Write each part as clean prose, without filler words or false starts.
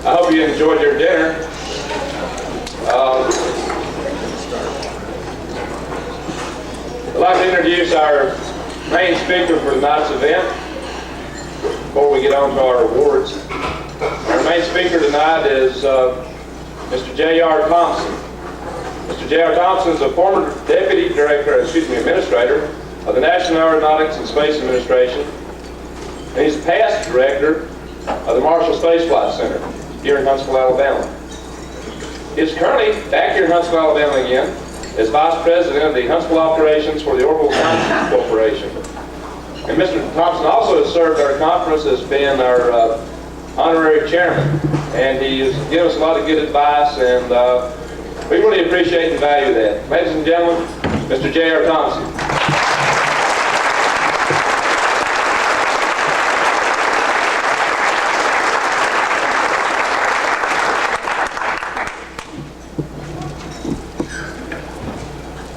I hope you enjoyed your dinner. I'd like to introduce our main speaker for tonight's event before we get on to our awards. Our main speaker tonight is Mr. J.R. Thompson. Mr. J.R. Thompson is a former administrator of the National Aeronautics and Space Administration, and he's past director of the Marshall Space Flight Center here in Huntsville, Alabama. He is currently back here in Huntsville, Alabama again as Vice President of the Huntsville Operations for the Orbital Sciences Corporation. And Mr. Thompson also has served our conference as being our honorary chairman, and he has given us a lot of good advice, and we really appreciate and value that. Ladies and gentlemen, Mr. J.R. Thompson.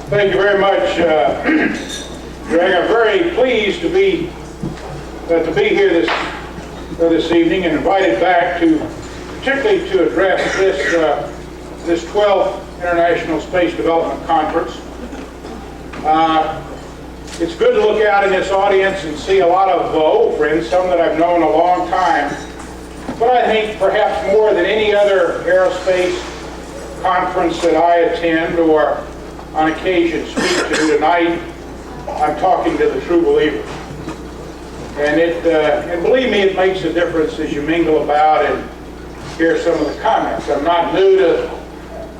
Thank you very much, Greg. I'm very pleased to be here this evening and invited back particularly to address this 12th International Space Development Conference. It's good to look out in this audience and see a lot of old friends, some that I've known a long time. But I think perhaps more than any other aerospace conference that I attend or on occasion speak to tonight, I'm talking to the true believers. And believe me, it makes a difference as you mingle about and hear some of the comments. I'm not new to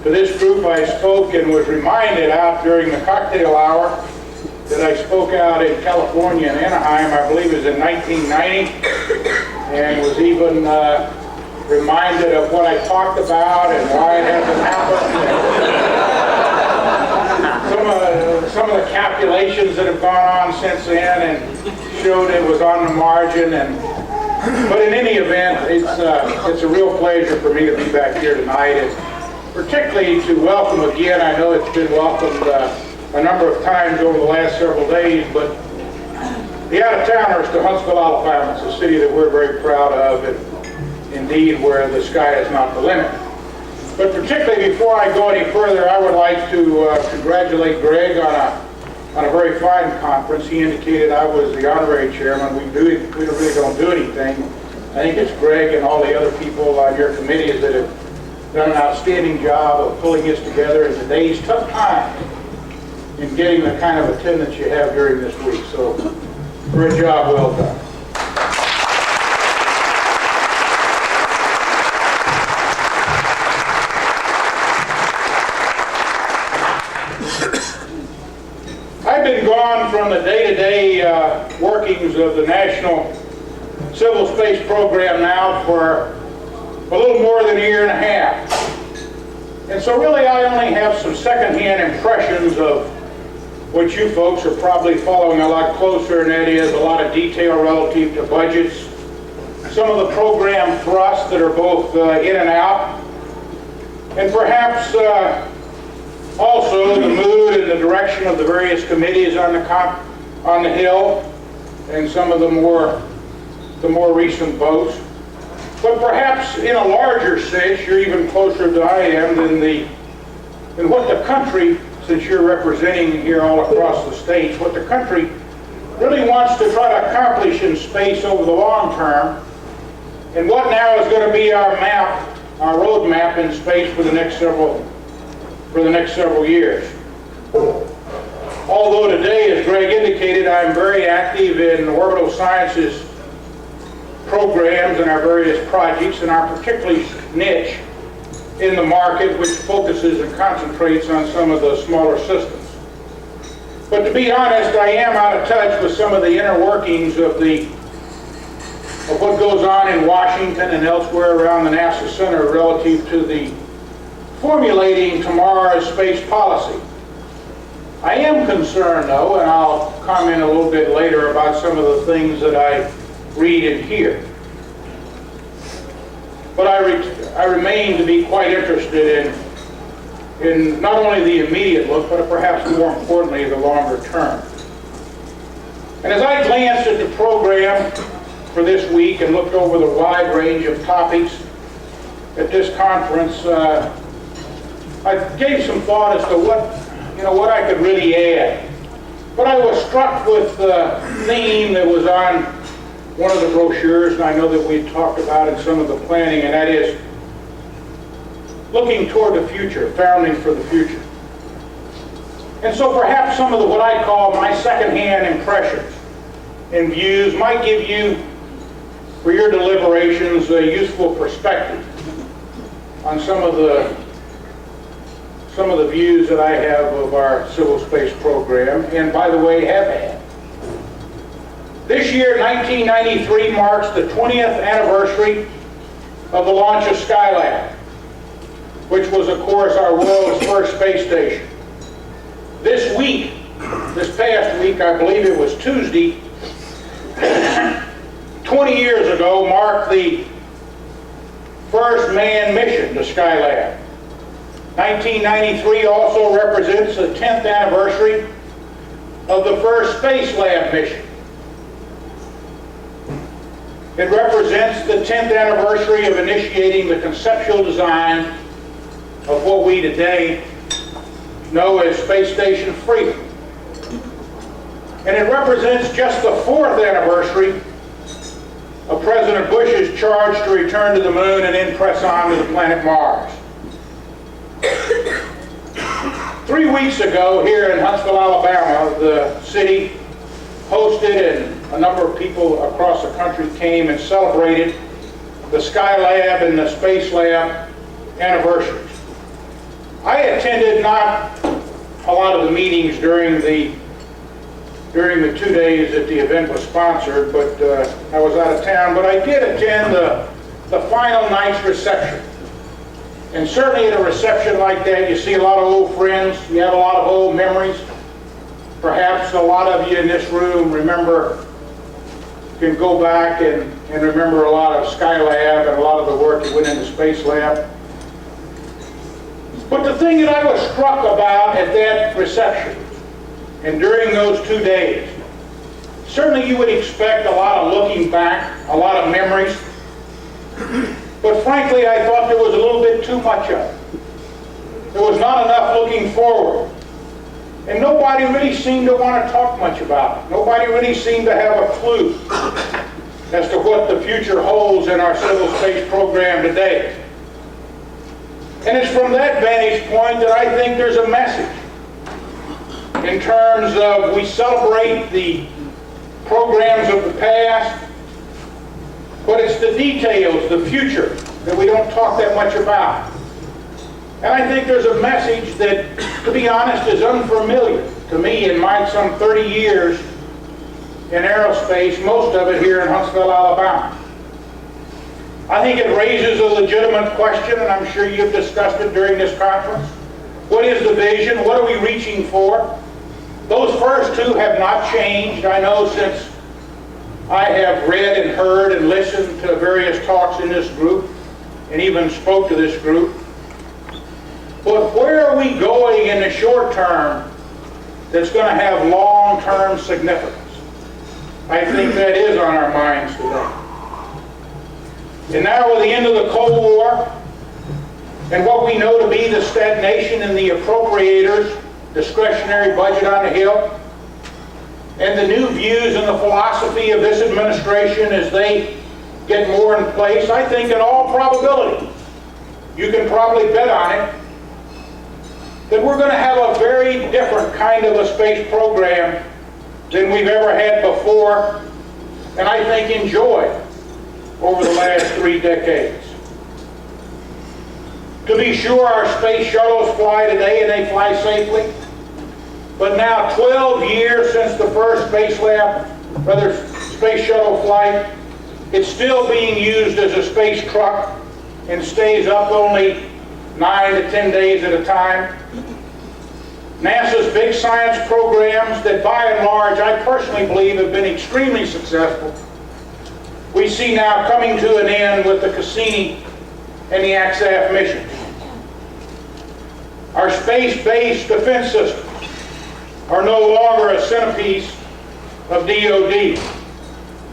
this group. I spoke and was reminded out during the cocktail hour that I spoke out in California in Anaheim, I believe it was in 1990, and was even reminded of what I talked about and why it hasn't happened. Some of the calculations that have gone on since then and showed it was on the margin. But in any event, it's a real pleasure for me to be back here tonight, and particularly to welcome again. I know it's been welcomed a number of times over the last several days, but the out-of-towners to Huntsville, Alabama. It's a city that we're very proud of, and indeed where the sky is not the limit. But particularly before I go any further, I would like to congratulate Greg on a very fine conference. He indicated I was the honorary chairman. We really don't do anything. I think it's Greg and all the other people on your committees that have done an outstanding job of pulling this together in today's tough times in getting the kind of attendance you have during this week. So, great job, well done. I've been gone from the day-to-day workings of the National Civil Space Program now for a little more than a year and a half. And so really I only have some second-hand impressions of what you folks are probably following a lot closer, and that is a lot of detail relative to budgets, some of the program thrusts that are both in and out, and perhaps also the mood and the direction of the various committees on the Hill, and some of the more recent votes. But perhaps in a larger sense, you're even closer than I am than what the country, since you're representing here all across the states, what the country really wants to try to accomplish in space over the long term, and what now is going to be our map, our road map in space for the next several years. Although today, as Greg indicated, I'm very active in orbital sciences programs and our various projects, and our particularly niche in the market, which focuses and concentrates on some of the smaller systems. But to be honest, I am out of touch with some of the inner workings of what goes on in Washington and elsewhere around the NASA Center relative to the formulating tomorrow's space policy. I am concerned, though, and I'll comment a little bit later about some of the things that I read and hear. But I remain to be quite interested in not only the immediate look, but perhaps more importantly, the longer term. And as I glanced at the program for this week and looked over the wide range of topics, at this conference, I gave some thought as to what I could really add. But I was struck with the theme that was on one of the brochures, and I know that we talked about in some of the planning, and that is looking toward the future, founding for the future. And so perhaps some of what I call my secondhand impressions and views might give you, for your deliberations, a useful perspective on some of the views that I have of our civil space program, and by the way, have had. This year, 1993, marks the 20th anniversary of the launch of Skylab, which was, of course, our world's first space station. This past week, I believe it was Tuesday, 20 years ago, marked the first manned mission to Skylab. 1993 also represents the 10th anniversary of the first Space Lab mission. It represents the 10th anniversary of initiating the conceptual design of what we today know as Space Station Freedom. And it represents just the 4th anniversary of President Bush's charge to return to the moon and then press on to the planet Mars. 3 weeks ago, here in Huntsville, Alabama, the city hosted, and a number of people across the country came and celebrated the Skylab and the Space Lab anniversaries. I attended not a lot of the meetings during the 2 days that the event was sponsored, but I was out of town. But I did attend the final night's reception. And certainly at a reception like that, you see a lot of old friends, you have a lot of old memories. Perhaps a lot of you in this room can go back and remember a lot of Skylab and a lot of the work that went into Space Lab. But the thing that I was struck about at that reception, and during those 2 days, certainly you would expect a lot of looking back, a lot of memories, but frankly I thought there was a little bit too much of it. There was not enough looking forward. And nobody really seemed to want to talk much about it. Nobody really seemed to have a clue as to what the future holds in our civil space program today. And it's from that vantage point that I think there's a message in terms of we celebrate the programs of the past, but it's the details, the future, that we don't talk that much about. And I think there's a message that, to be honest, is unfamiliar to me in my some 30 years in aerospace, most of it here in Huntsville, Alabama. I think it raises a legitimate question, and I'm sure you've discussed it during this conference. What is the vision? What are we reaching for? Those first two have not changed. I know since I have read and heard and listened to various talks in this group, and even spoke to this group. But where are we going in the short term that's going to have long-term significance? I think that is on our minds today. And now with the end of the Cold War, and what we know to be the stagnation in the appropriators' discretionary budget on the Hill, and the new views and the philosophy of this administration as they get more in place, I think in all probability, you can probably bet on it, that we're going to have a very different kind of a space program than we've ever had before, and I think enjoyed over the last 3 decades. To be sure, our space shuttles fly today and they fly safely, but now 12 years since the first space shuttle flight, it's still being used as a space truck and stays up only 9 to 10 days at a time. NASA's big science programs that by and large I personally believe have been extremely successful, we see now coming to an end with the Cassini and the AXAF missions. Our space-based defense systems are no longer a centerpiece of DoD,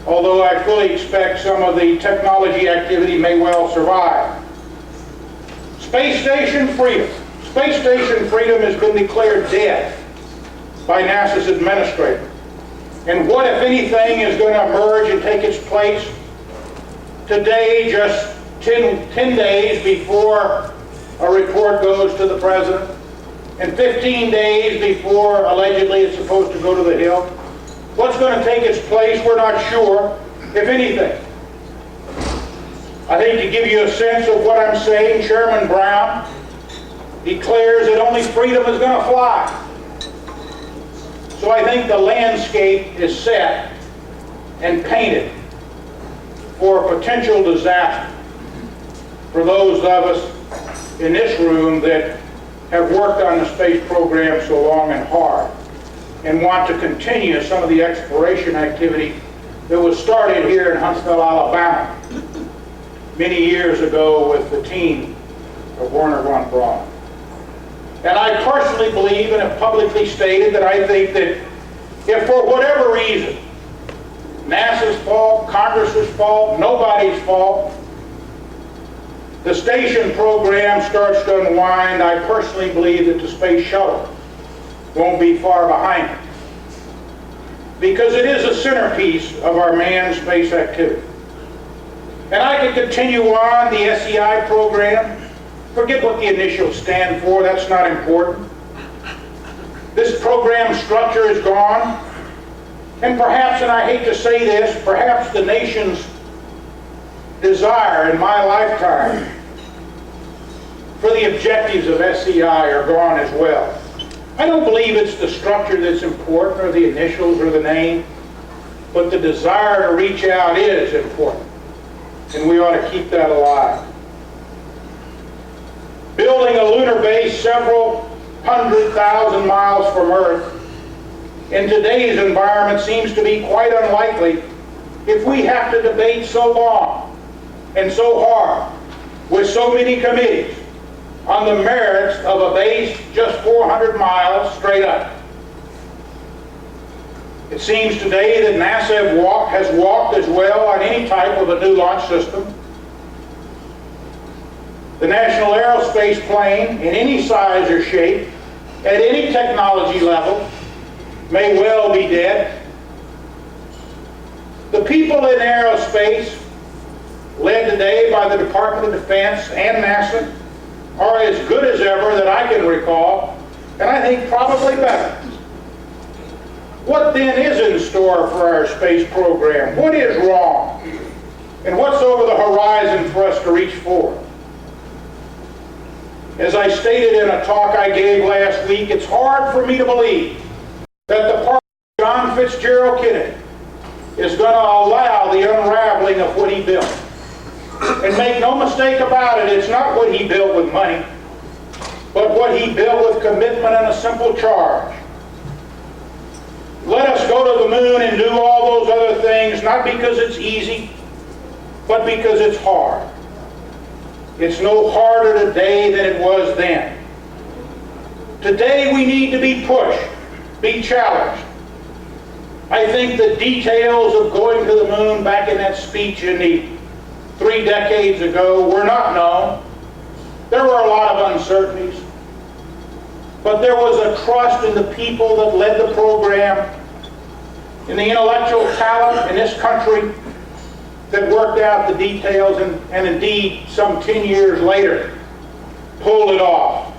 although I fully expect some of the technology activity may well survive. Space station freedom. Space station freedom has been declared dead by NASA's administrator. And what, if anything, is going to emerge and take its place? Today, just 10 days before a report goes to the president, and 15 days before allegedly it's supposed to go to the Hill. What's going to take its place, we're not sure, if anything. I think to give you a sense of what I'm saying, Chairman Braun declares that only freedom is going to fly. So I think the landscape is set and painted for a potential disaster for those of us in this room that have worked on the space program so long and hard and want to continue some of the exploration activity that was started here in Huntsville, Alabama many years ago with the team of Wernher von Braun. And I personally believe, and have publicly stated, that I think that if for whatever reason, NASA's fault, Congress's fault, nobody's fault, the station program starts to unwind, I personally believe that the space shuttle won't be far behind it. Because it is a centerpiece of our manned space activity. And I could continue on the SEI program. Forget what the initials stand for, that's not important. This program structure is gone. And perhaps, and I hate to say this, perhaps the nation's desire in my lifetime for the objectives of SEI are gone as well. I don't believe it's the structure that's important, or the initials, or the name, but the desire to reach out is important, and we ought to keep that alive. Building a lunar base several 100,000 miles from Earth in today's environment seems to be quite unlikely if we have to debate so long and so hard with so many committees on the merits of a base just 400 miles straight up. It seems today that NASA has walked as well on any type of a new launch system. The National Aerospace plane, in any size or shape, at any technology level, may well be dead. The people in aerospace, led today by the Department of Defense and NASA, are as good as ever that I can recall, and I think probably better. What then is in store for our space program? What is wrong? And what's over the horizon for us to reach for? As I stated in a talk I gave last week, it's hard for me to believe that the part of John Fitzgerald Kennedy is going to allow the unraveling of what he built. And make no mistake about it, it's not what he built with money, but what he built with commitment and a simple charge. Let us go to the moon and do all those other things, not because it's easy, but because it's hard. It's no harder today than it was then. Today we need to be pushed, be challenged. I think the details of going to the moon back in that speech in the 3 decades ago were not known. There were a lot of uncertainties. But there was a trust in the people that led the program, in the intellectual talent in this country that worked out the details and indeed, some 10 years later, pulled it off.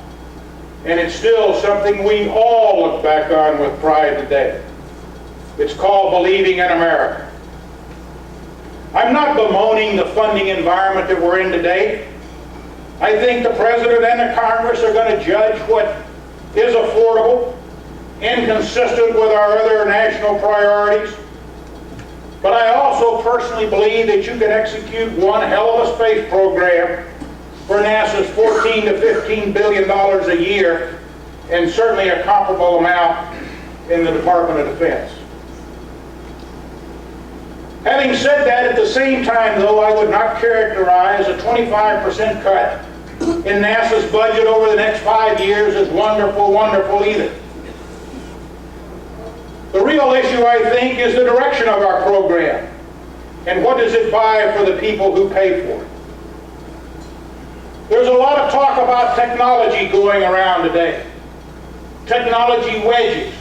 And it's still something we all look back on with pride today. It's called believing in America. I'm not bemoaning the funding environment that we're in today. I think the President and the Congress are going to judge what is affordable and consistent with our other national priorities. But I also personally believe that you can execute one hell of a space program for NASA's $14 to $15 billion a year, and certainly a comparable amount in the Department of Defense. Having said that, at the same time, though, I would not characterize a 25% cut in NASA's budget over the next 5 years as wonderful, wonderful either. The real issue, I think, is the direction of our program. And what does it buy for the people who pay for it? There's a lot of talk about technology going around today. Technology wedges.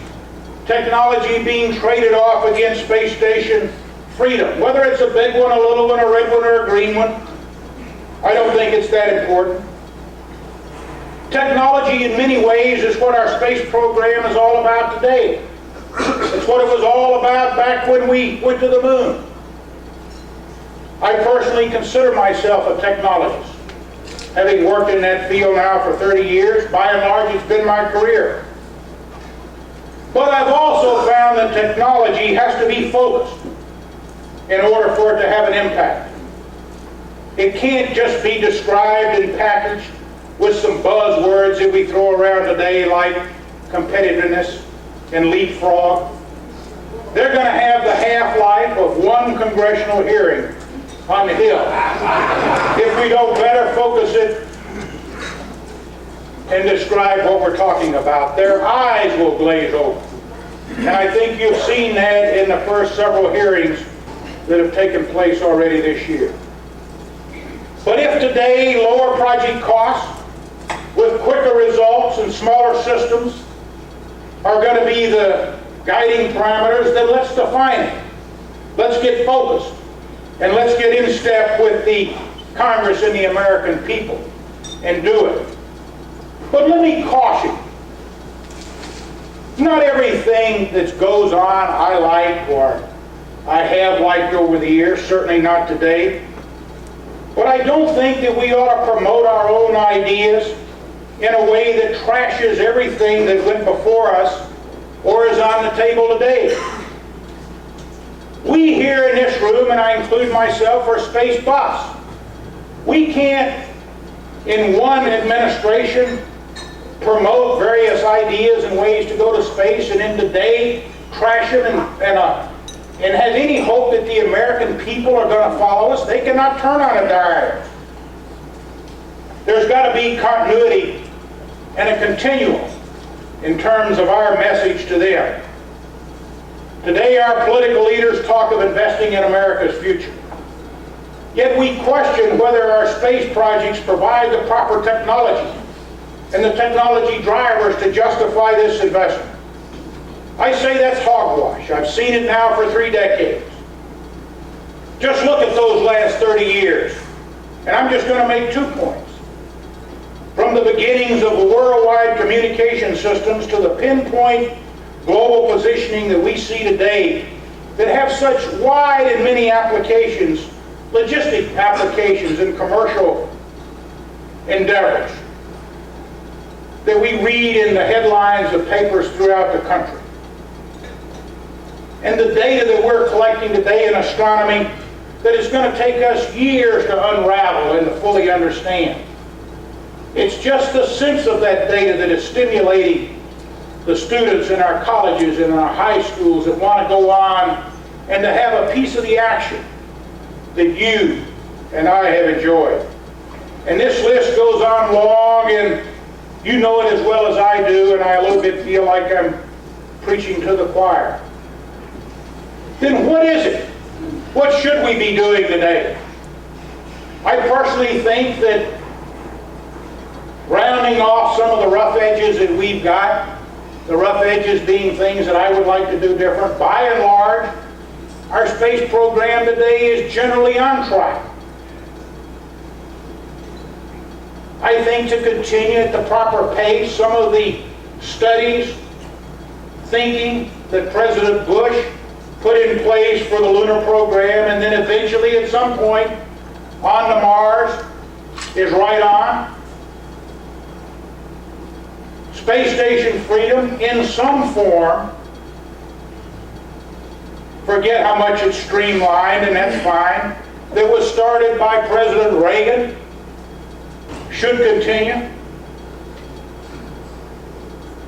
Technology being traded off against space station freedom. Whether it's a big one, a little one, a red one, or a green one, I don't think it's that important. Technology in many ways is what our space program is all about today. It's what it was all about back when we went to the moon. I personally consider myself a technologist. Having worked in that field now for 30 years, by and large it's been my career. But I've also found that technology has to be focused in order for it to have an impact. It can't just be described and packaged with some buzzwords that we throw around today like competitiveness and leapfrog. They're going to have the half-life of one congressional hearing on the Hill if we don't better focus it and describe what we're talking about. Their eyes will glaze over. And I think you've seen that in the first several hearings that have taken place already this year. But if today lower project costs with quicker results and smaller systems are going to be the guiding parameters, then let's define it. Let's get focused. And let's get in step with the Congress and the American people and do it. But let me caution. Not everything that goes on I like or I have liked over the years, certainly not today. But I don't think that we ought to promote our own ideas in a way that trashes everything that went before us or is on the table today. We here in this room, and I include myself, are space buffs. We can't, in one administration, promote various ideas and ways to go to space, and in today trash them and have any hope that the American people are going to follow us. They cannot turn on a dime. There's got to be continuity and a continuum in terms of our message to them. Today our political leaders talk of investing in America's future. Yet we question whether our space projects provide the proper technology and the technology drivers to justify this investment. I say that's hogwash. I've seen it now for 3 decades. Just look at those last 30 years. And I'm just going to make 2 points. From the beginnings of the worldwide communication systems to the pinpoint global positioning that we see today that have such wide and many applications, logistic applications and commercial endeavors that we read in the headlines of papers throughout the country. And the data that we're collecting today in astronomy that is going to take us years to unravel and to fully understand. It's just the sense of that data that is stimulating the students in our colleges and in our high schools that want to go on and to have a piece of the action that you and I have enjoyed. And this list goes on long, and you know it as well as I do, and I a little bit feel like I'm preaching to the choir. Then what is it? What should we be doing today? I personally think that rounding off some of the rough edges that we've got, the rough edges being things that I would like to do different, by and large, our space program today is generally on track. I think to continue at the proper pace, some of the studies, thinking that President Bush put in place for the lunar program and then eventually at some point on to Mars is right on. Space station freedom in some form, forget how much it's streamlined, and that's fine, that was started by President Reagan, should continue.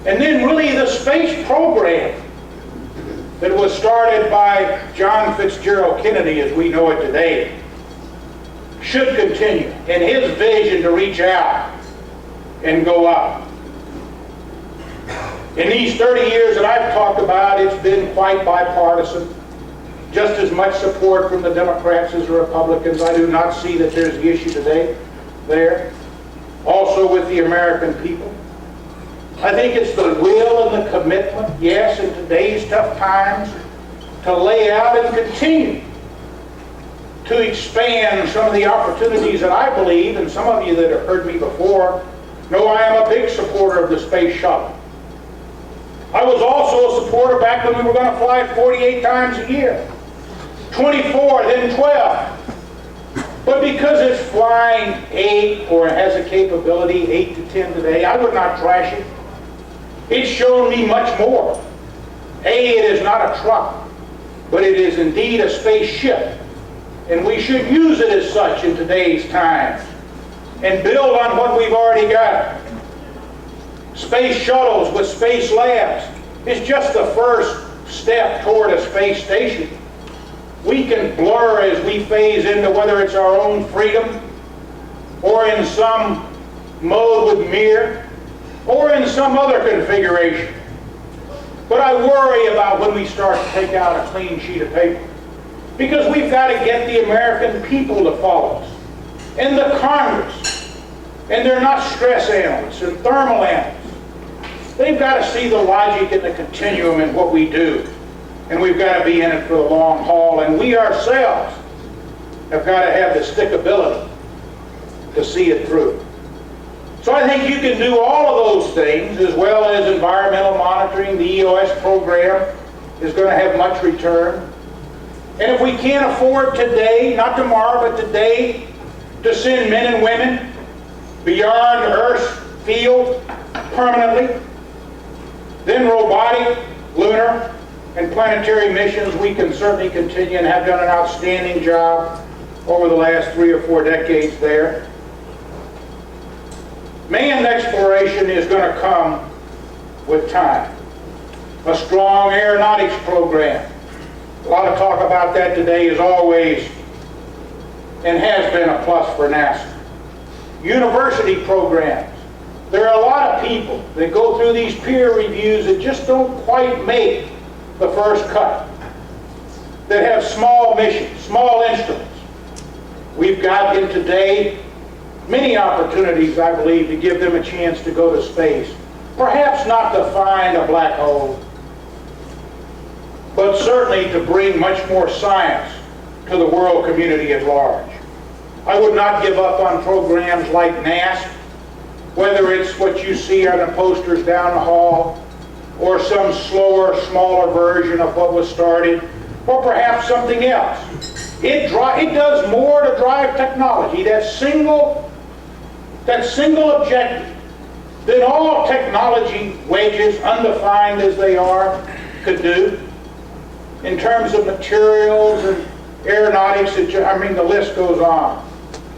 And then really the space program that was started by John Fitzgerald Kennedy as we know it today should continue, and his vision to reach out and go up. In these 30 years that I've talked about, it's been quite bipartisan. Just as much support from the Democrats as the Republicans. I do not see that there's the issue today there. also with the American people. I think it's the will and the commitment, yes, in today's tough times, to lay out and continue to expand some of the opportunities that I believe, and some of you that have heard me before know I am a big supporter of the space shuttle. I was also a supporter back when we were going to fly 48 times a year, 24, then 12. But because it's flying 8 or has a capability 8 to 10 today, I would not trash it. It's shown me much more. It is not a truck, but it is indeed a spaceship. And we should use it as such in today's times and build on what we've already got. Space shuttles with space labs is just the first step toward a space station. We can blur as we phase into whether it's our own freedom or in some mode with Mir or in some other configuration. But I worry about when we start to take out a clean sheet of paper, because we've got to get the American people to follow us, and the Congress, and they're not stress analysts and thermal analysts. They've got to see the logic and the continuum in what we do, and we've got to be in it for the long haul, and we ourselves have got to have the stickability to see it through. So I think you can do all of those things, as well as environmental monitoring. The EOS program is going to have much return. And if we can't afford today, not tomorrow, but today, to send men and women beyond Earth's field permanently, then robotic, lunar, and planetary missions, we can certainly continue and have done an outstanding job over the last 3 or 4 decades there. Manned exploration is going to come with time. A strong aeronautics program. A lot of talk about that today, is always and has been a plus for NASA. University programs. There are a lot of people that go through these peer reviews that just don't quite make the first cut, that have small missions, small instruments. We've got in today many opportunities, I believe, to give them a chance to go to space. Perhaps not to find a black hole, but certainly to bring much more science to the world community at large. I would not give up on programs like NASP, whether it's what you see on the posters down the hall, or some slower, smaller version of what was started, or perhaps something else. It does more to drive technology, that single objective, than all technology wedges, undefined as they are, could do. In terms of materials and aeronautics, I mean, the list goes on.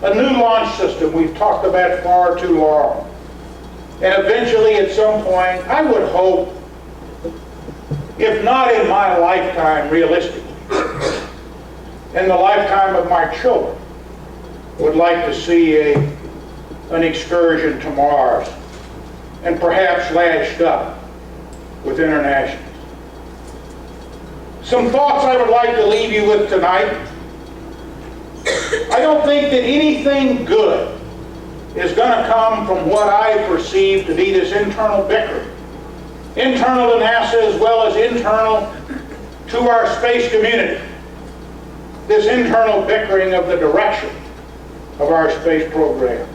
A new launch system we've talked about far too long. And eventually, at some point, I would hope, if not in my lifetime, realistically, in the lifetime of my children, would like to see an excursion to Mars, and perhaps latched up with internationals. Some thoughts I would like to leave you with tonight. I don't think that anything good is going to come from what I perceive to be this internal bickering. Internal to NASA as well as internal to our space community. This internal bickering of the direction of our space program.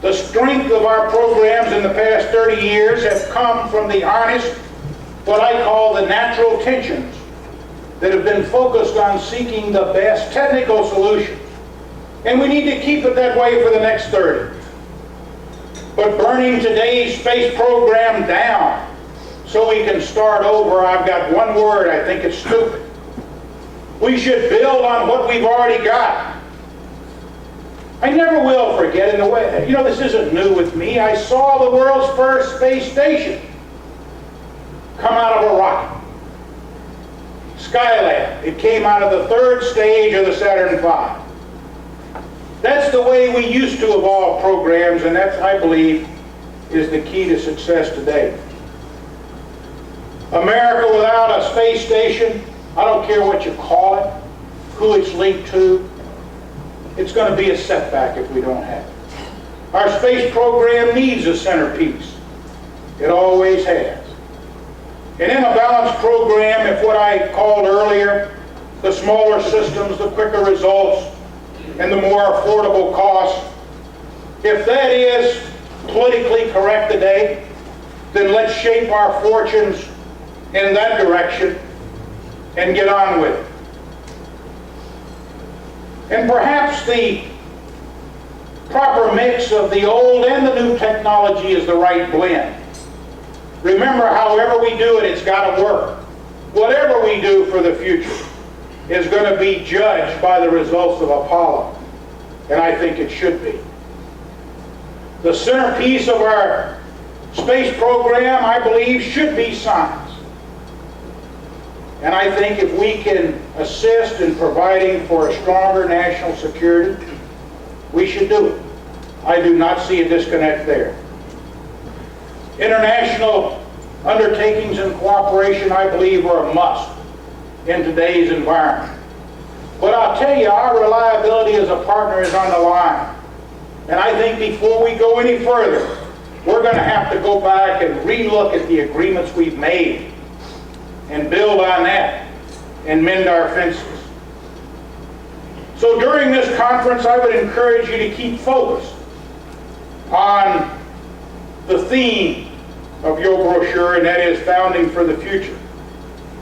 The strength of our programs in the past 30 years have come from the honest, what I call the natural tensions that have been focused on seeking the best technical solutions. And we need to keep it that way for the next 30. But burning today's space program down so we can start over, I've got one word, I think it's stupid. We should build on what we've already got. I never will forget, in a way, this isn't new with me. I saw the world's first space station come out of a rocket. Skylab. It came out of the 3rd stage of the Saturn V. That's the way we used to evolve programs, and that, I believe, is the key to success today. America without a space station, I don't care what you call it, who it's linked to, it's going to be a setback if we don't have it. Our space program needs a centerpiece. It always has. And in a balanced program, if what I called earlier, the smaller systems, the quicker results, and the more affordable costs, if that is politically correct today, then let's shape our fortunes in that direction and get on with it. And perhaps the proper mix of the old and the new technology is the right blend. Remember, however we do it, it's got to work. Whatever we do for the future is going to be judged by the results of Apollo, and I think it should be. The centerpiece of our space program, I believe, should be science. And I think if we can assist in providing for a stronger national security, we should do it. I do not see a disconnect there. International undertakings and cooperation, I believe, are a must in today's environment. But I'll tell you, our reliability as a partner is on the line. And I think before we go any further, we're going to have to go back and relook at the agreements we've made and build on that and mend our fences. So during this conference, I would encourage you to keep focused on the theme of your brochure, and that is Founding for the Future.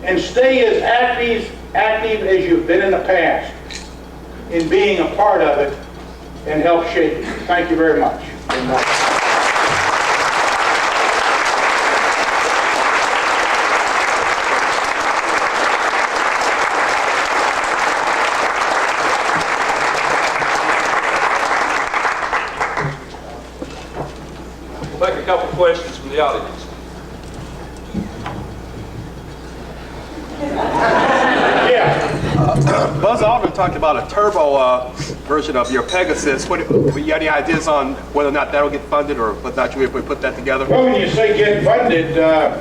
And stay as active as you've been in the past in being a part of it and help shape it. Thank you very much. We'll take a couple questions from the audience. Buzz Aldrin talked about a turbo version of your Pegasus. What you got any ideas on whether or not that'll get funded, or whether or not we put that together? Well, when you say get funded, an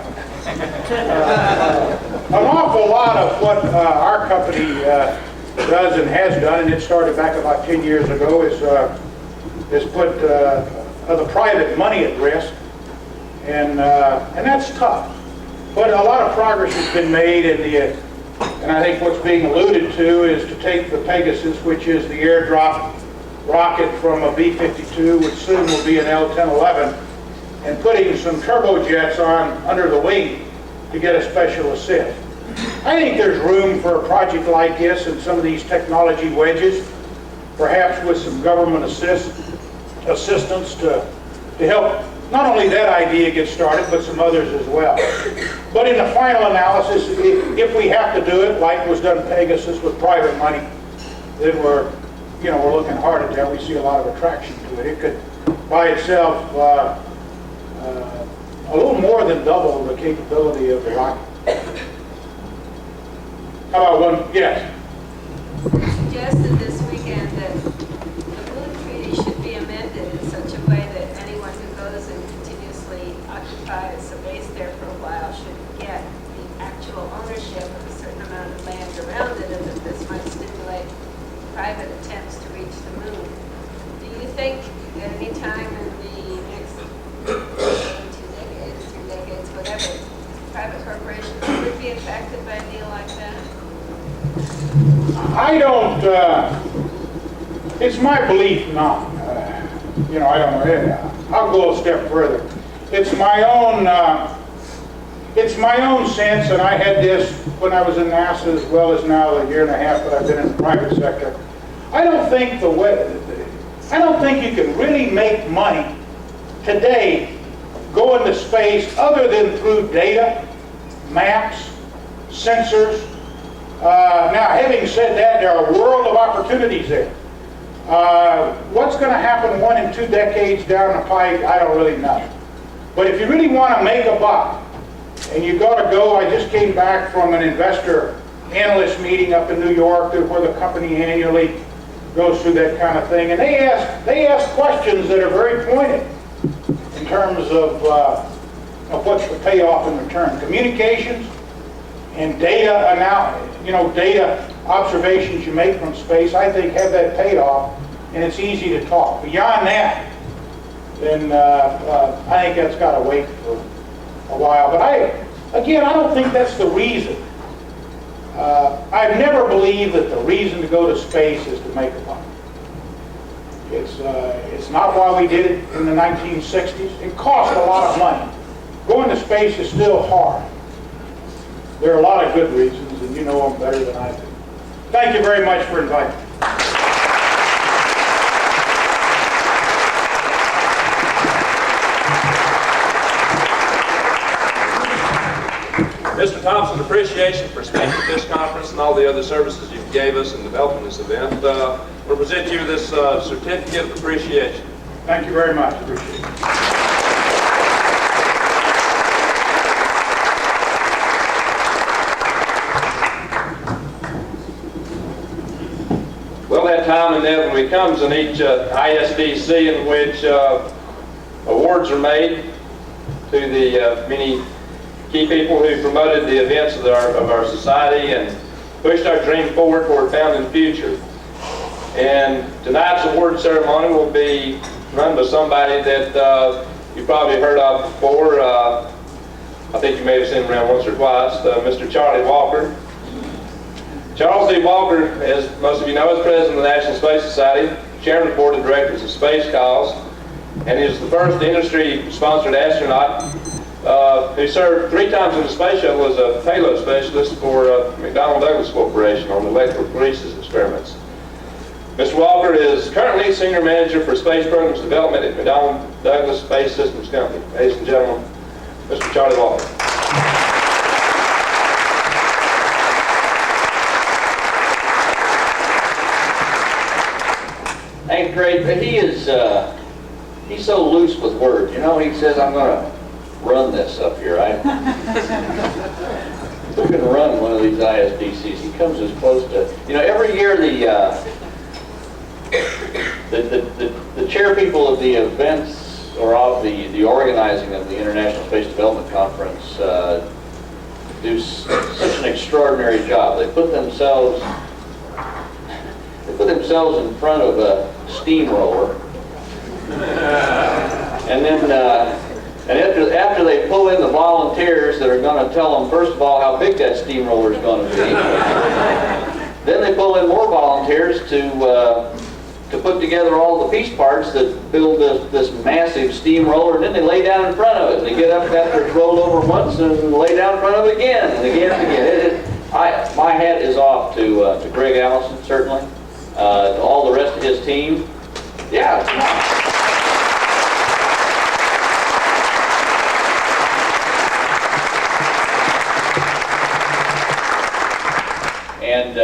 awful lot of what our company does and has done, and it started back about 10 years ago, is put the private money at risk, and that's tough. But a lot of progress has been made in the. And I think what's being alluded to is to take the Pegasus, which is the airdrop rocket from a B-52, which soon will be an L-1011, and putting some turbojets on under the wing to get a special assist. I think there's room for a project like this and some of these technology wedges, perhaps with some government assistance to help not only that idea get started, but some others as well. But in the final analysis, if we have to do it, like was done Pegasus with private money, then we're looking hard at that. We see a lot of attraction to it. It could, by itself, a little more than double the capability of the rocket. How about one? Yes. Suggested this weekend that the Blue Treaty should be amended in such a way that anyone who goes and continuously occupies a base there for a while should get the actual ownership of a certain amount of land around it, and that this might stimulate private attempts to reach the moon. Do you think at any time in the next 2 decades, 3 decades, whatever, private corporations would be affected by a deal like that? I don't, it's my belief not. I don't know. I'll go a step further. It's my own sense, and I had this when I was in NASA as well as now the year and a half that I've been in the private sector. I don't think you can really make money today going to space other than through data, maps, sensors. Now, having said that, there are a world of opportunities there. What's going to happen 1 and 2 decades down the pike, I don't really know. But if you really want to make a buck, and you got to go, I just came back from an investor analyst meeting up in New York where the company annually goes through that kind of thing, and they ask questions that are very pointed in terms of what's the payoff in return. Communications and data data observations you make from space, I think, have that payoff, and it's easy to talk. Beyond that, then I think that's got to wait for a while. But again, I don't think that's the reason. I've never believed that the reason to go to space is to make a buck. It's not why we did it in the 1960s. It cost a lot of money. Going to space is still hard. There are a lot of good reasons, and you know them better than I do. Thank you very much for inviting me. Mr. Thompson, appreciation for speaking at this conference and all the other services you gave us in developing this event. We'll present you this certificate of appreciation. Thank you very much. Appreciate it. Well, that time inevitably comes in each ISDC in which awards are made to the many key people who promoted the events of our society and pushed our dream forward for a founding future. And tonight's award ceremony will be run by somebody that you probably heard of before. I think you may have seen him around once or twice, Mr. Charlie Walker. Charles D. Walker, as most of you know, is President of the National Space Society, Chairman of the Board of Directors of Space Calls, and he is the first industry-sponsored astronaut who served 3 times in the space shuttle as a payload specialist for McDonnell Douglas Corporation on electrophoresis experiments. Mr. Walker is currently Senior Manager for Space Programs Development at McDonnell Douglas Space Systems Company. Ladies and gentlemen, Mr. Charlie Walker. Hey, great. He's so loose with words. You know, he says, I'm going to run this up here. Who can run one of these ISDCs? He comes as close to, you know, every year the chair people of the events or of the organizing of the International Space Development Conference do such an extraordinary job. They put themselves in front of a steamroller, and then after they pull in the volunteers that are going to tell them, first of all, how big that steamroller is going to be, then they pull in more volunteers to put together all the piece parts that build this massive steamroller, and then they lay down in front of it. They get up after it's rolled over once and lay down in front of it again and again and again. My hat is off to Greg Allison, certainly, to all the rest of his team. Yeah, it's nice. And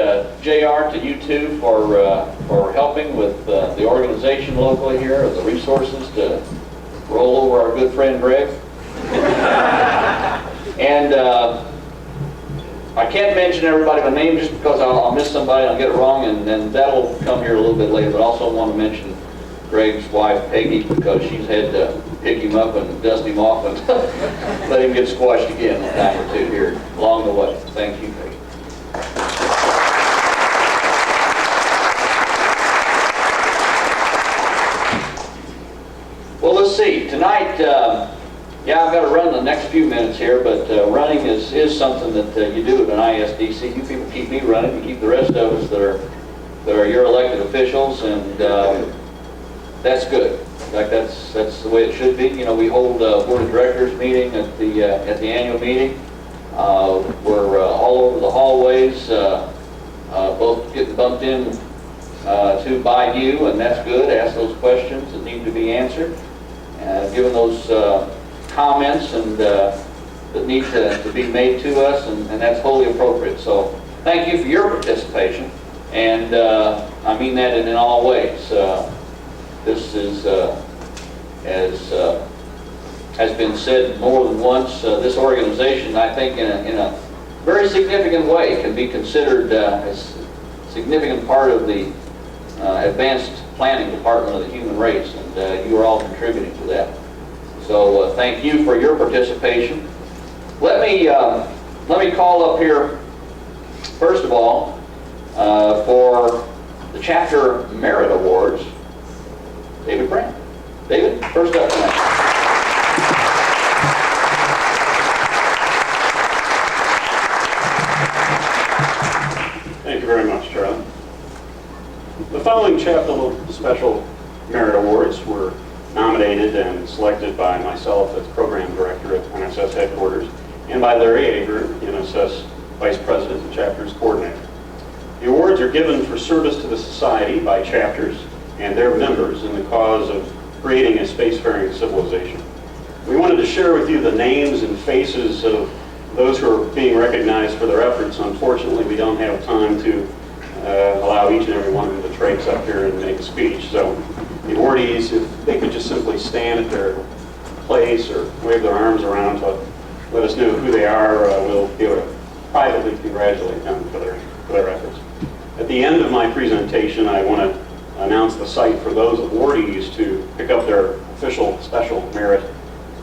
JR, to you too for helping with the organization locally here, the resources to roll over our good friend Greg. And I can't mention everybody by name just because I'll miss somebody, I'll get it wrong, and then that'll come here a little bit later. But I also want to mention Greg's wife Peggy, because she's had to pick him up and dust him off and let him get squashed again a time or two here along the way. Thank you, Peggy. Well, let's see. Tonight, yeah, I've got to run the next few minutes here, but running is something that you do at an ISDC. You people keep me running, you keep the rest of us that are your elected officials, and that's good. In fact, that's the way it should be. You know, we hold a board of directors meeting at the annual meeting. We're all over the hallways, both getting bumped in to by you, and that's good. Ask those questions that need to be answered, given those comments and that need to be made to us, and that's wholly appropriate. So thank you for your participation, and I mean that in all ways. This is, as has been said more than once, this organization, I think, in a very significant way, can be considered as a significant part of the advanced planning department of the human race, and you are all contributing to that. So thank you for your participation. Let me call up here, first of all, for the chapter merit awards, David Brandt. David, first up tonight. Thank you very much, Charlie. The following chapter special merit awards were nominated and selected by myself as program director at NSS headquarters and by Larry Ager, NSS vice president and chapters coordinator. The awards are given for service to the society by chapters and their members in the cause of creating a spacefaring civilization. We wanted to share with you the names and faces of those who are being recognized for their efforts. Unfortunately, we don't have time to allow each and every one of them to traipse up here and make a speech. So the awardees, if they could just simply stand at their place or wave their arms around to let us know who they are, we'll be able to privately congratulate them for their efforts. At the end of my presentation, I want to announce the site for those awardees to pick up their official special merit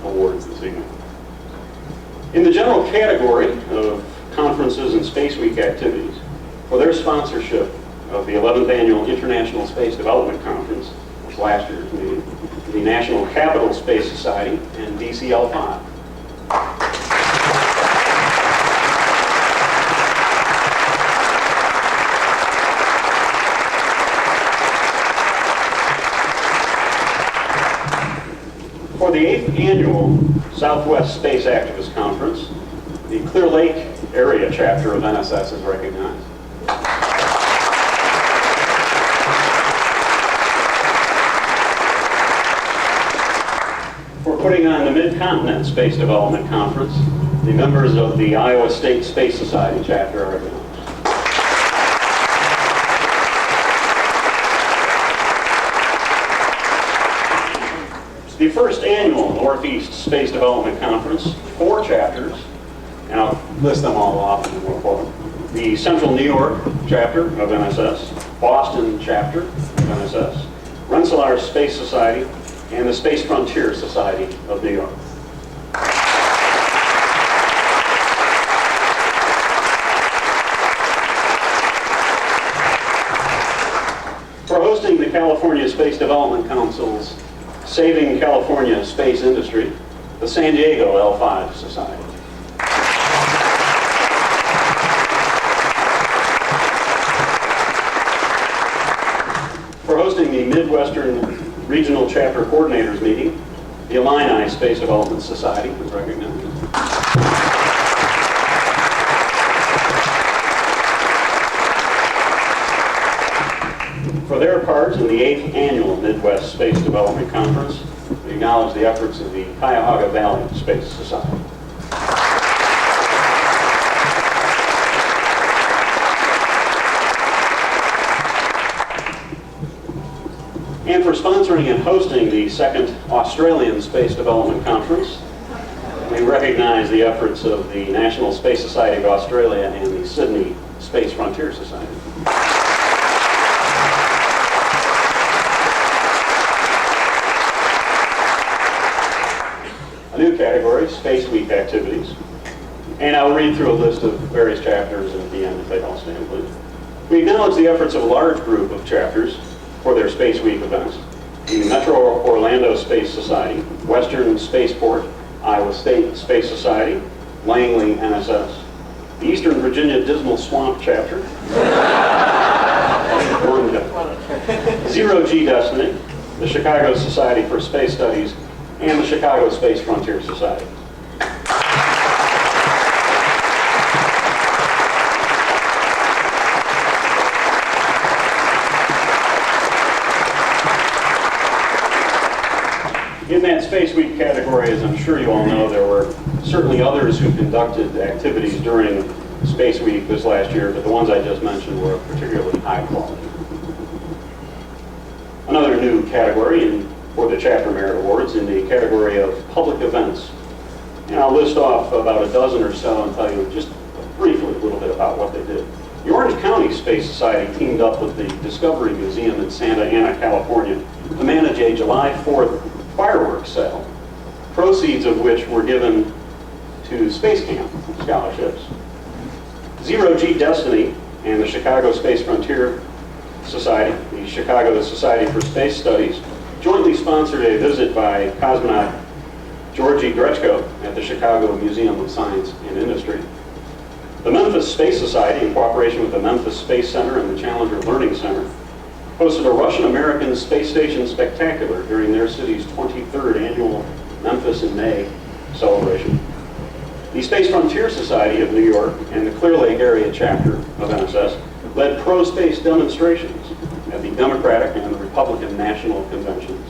awards this evening. In the general category of conferences and Space Week activities, for their sponsorship of the 11th Annual International Space Development Conference, which last year's meeting, the National Capital Space Society, and DCL5. For the 8th Annual Southwest Space Activist Conference, the Clear Lake area chapter of NSS is recognized. For putting on the Mid-Continent Space Development Conference, the members of the Iowa State Space Society chapter are recognized. The first annual Northeast Space Development Conference, 4 chapters, and I'll list them all off in one quote. The Central New York chapter of NSS, Boston chapter of NSS, Rensselaer Space Society, and the Space Frontier Society of New York. For hosting the California Space Development Council's Saving California Space Industry, the San Diego L5 Society. For hosting the Midwestern Regional Chapter Coordinators Meeting, the Illini Space Development Society was recognized. For their part in the 8th Annual Midwest Space Development Conference, we acknowledge the efforts of the Cuyahoga Valley Space Society. And for sponsoring and hosting the 2nd Australian Space Development Conference, we recognize the efforts of the National Space Society of Australia and the Sydney Space Frontier Society. A new category, Space Week activities. And I'll read through a list of various chapters at the end if they all stand, please. We acknowledge the efforts of a large group of chapters for their Space Week events. The Metro Orlando Space Society, Western Spaceport, Iowa State Space Society, Langley NSS, the Eastern Virginia Dismal Swamp Chapter, Zero G Destiny, the Chicago Society for Space Studies, and the Chicago Space Frontier Society. In that Space Week category, as I'm sure you all know, there were certainly others who conducted activities during Space Week this last year, but the ones I just mentioned were of particularly high quality. Another new category for the Chapter Merit Awards in the category of public events. And I'll list off about a dozen or so and tell you just briefly a little bit about what they did. The Orange County Space Society teamed up with the Discovery Museum in Santa Ana, California to manage a July 4th fireworks sale, proceeds of which were given to Space Camp scholarships. Zero G Destiny and the Chicago Space Frontier Society, the Chicago Society for Space Studies, jointly sponsored a visit by cosmonaut Georgy Grechko at the Chicago Museum of Science and Industry. The Memphis Space Society, in cooperation with the Memphis Space Center and the Challenger Learning Center, hosted a Russian-American Space Station Spectacular during their city's 23rd annual Memphis in May celebration. The Space Frontier Society of New York and the Clear Lake Area chapter of NSS led pro-space demonstrations at the Democratic and the Republican national conventions.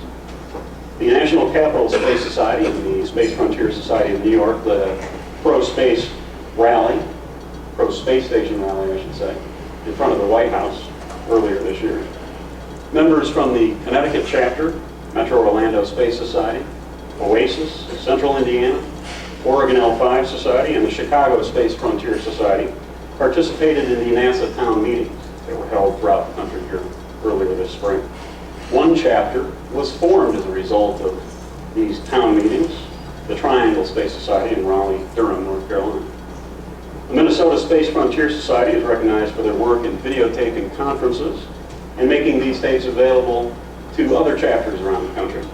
The National Capital Space Society and the Space Frontier Society of New York led a pro-space rally, pro-space station rally, I should say, in front of the White House earlier this year. Members from the Connecticut chapter, Metro Orlando Space Society, OASIS, Central Indiana, Oregon L5 Society, and the Chicago Space Frontier Society participated in the NASA town meetings that were held throughout the country here earlier this spring. One chapter was formed as a result of these town meetings, the Triangle Space Society in Raleigh, Durham, North Carolina. The Minnesota Space Frontier Society is recognized for their work in videotaping conferences and making these tapes available to other chapters around the country.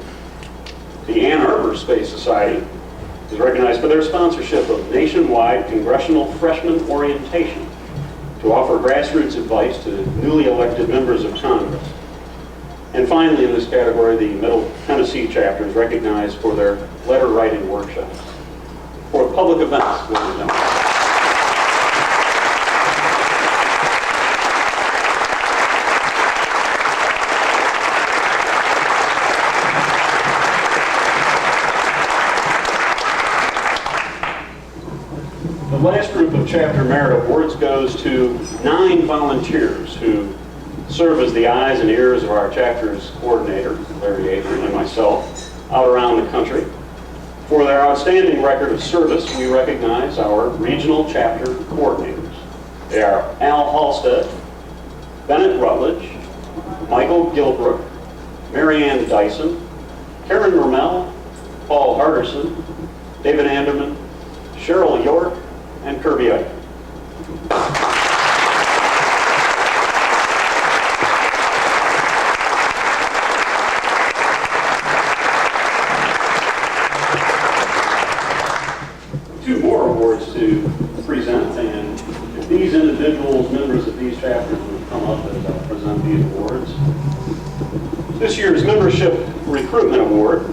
The Ann Arbor Space Society is recognized for their sponsorship of nationwide congressional freshman orientation to offer grassroots advice to newly elected members of Congress. And finally, in this category, the Middle Tennessee chapter is recognized for their letter writing workshops. For public events, ladies and gentlemen. The last group of chapter merit awards goes to 9 volunteers who serve as the eyes and ears of our chapter's coordinator, Larry Adrian, and myself, out around the country. For their outstanding record of service, we recognize our regional chapter coordinators. They are Al Halstead, Bennett Rutledge, Michael Gilbrook, Marianne Dyson, Karen Mermel, Paul Harderson, David Anderman, Cheryl York, and Kirby Ikin. Two more awards to present, and if these individuals, members of these chapters, would come up as I present these awards. This year's Membership Recruitment Award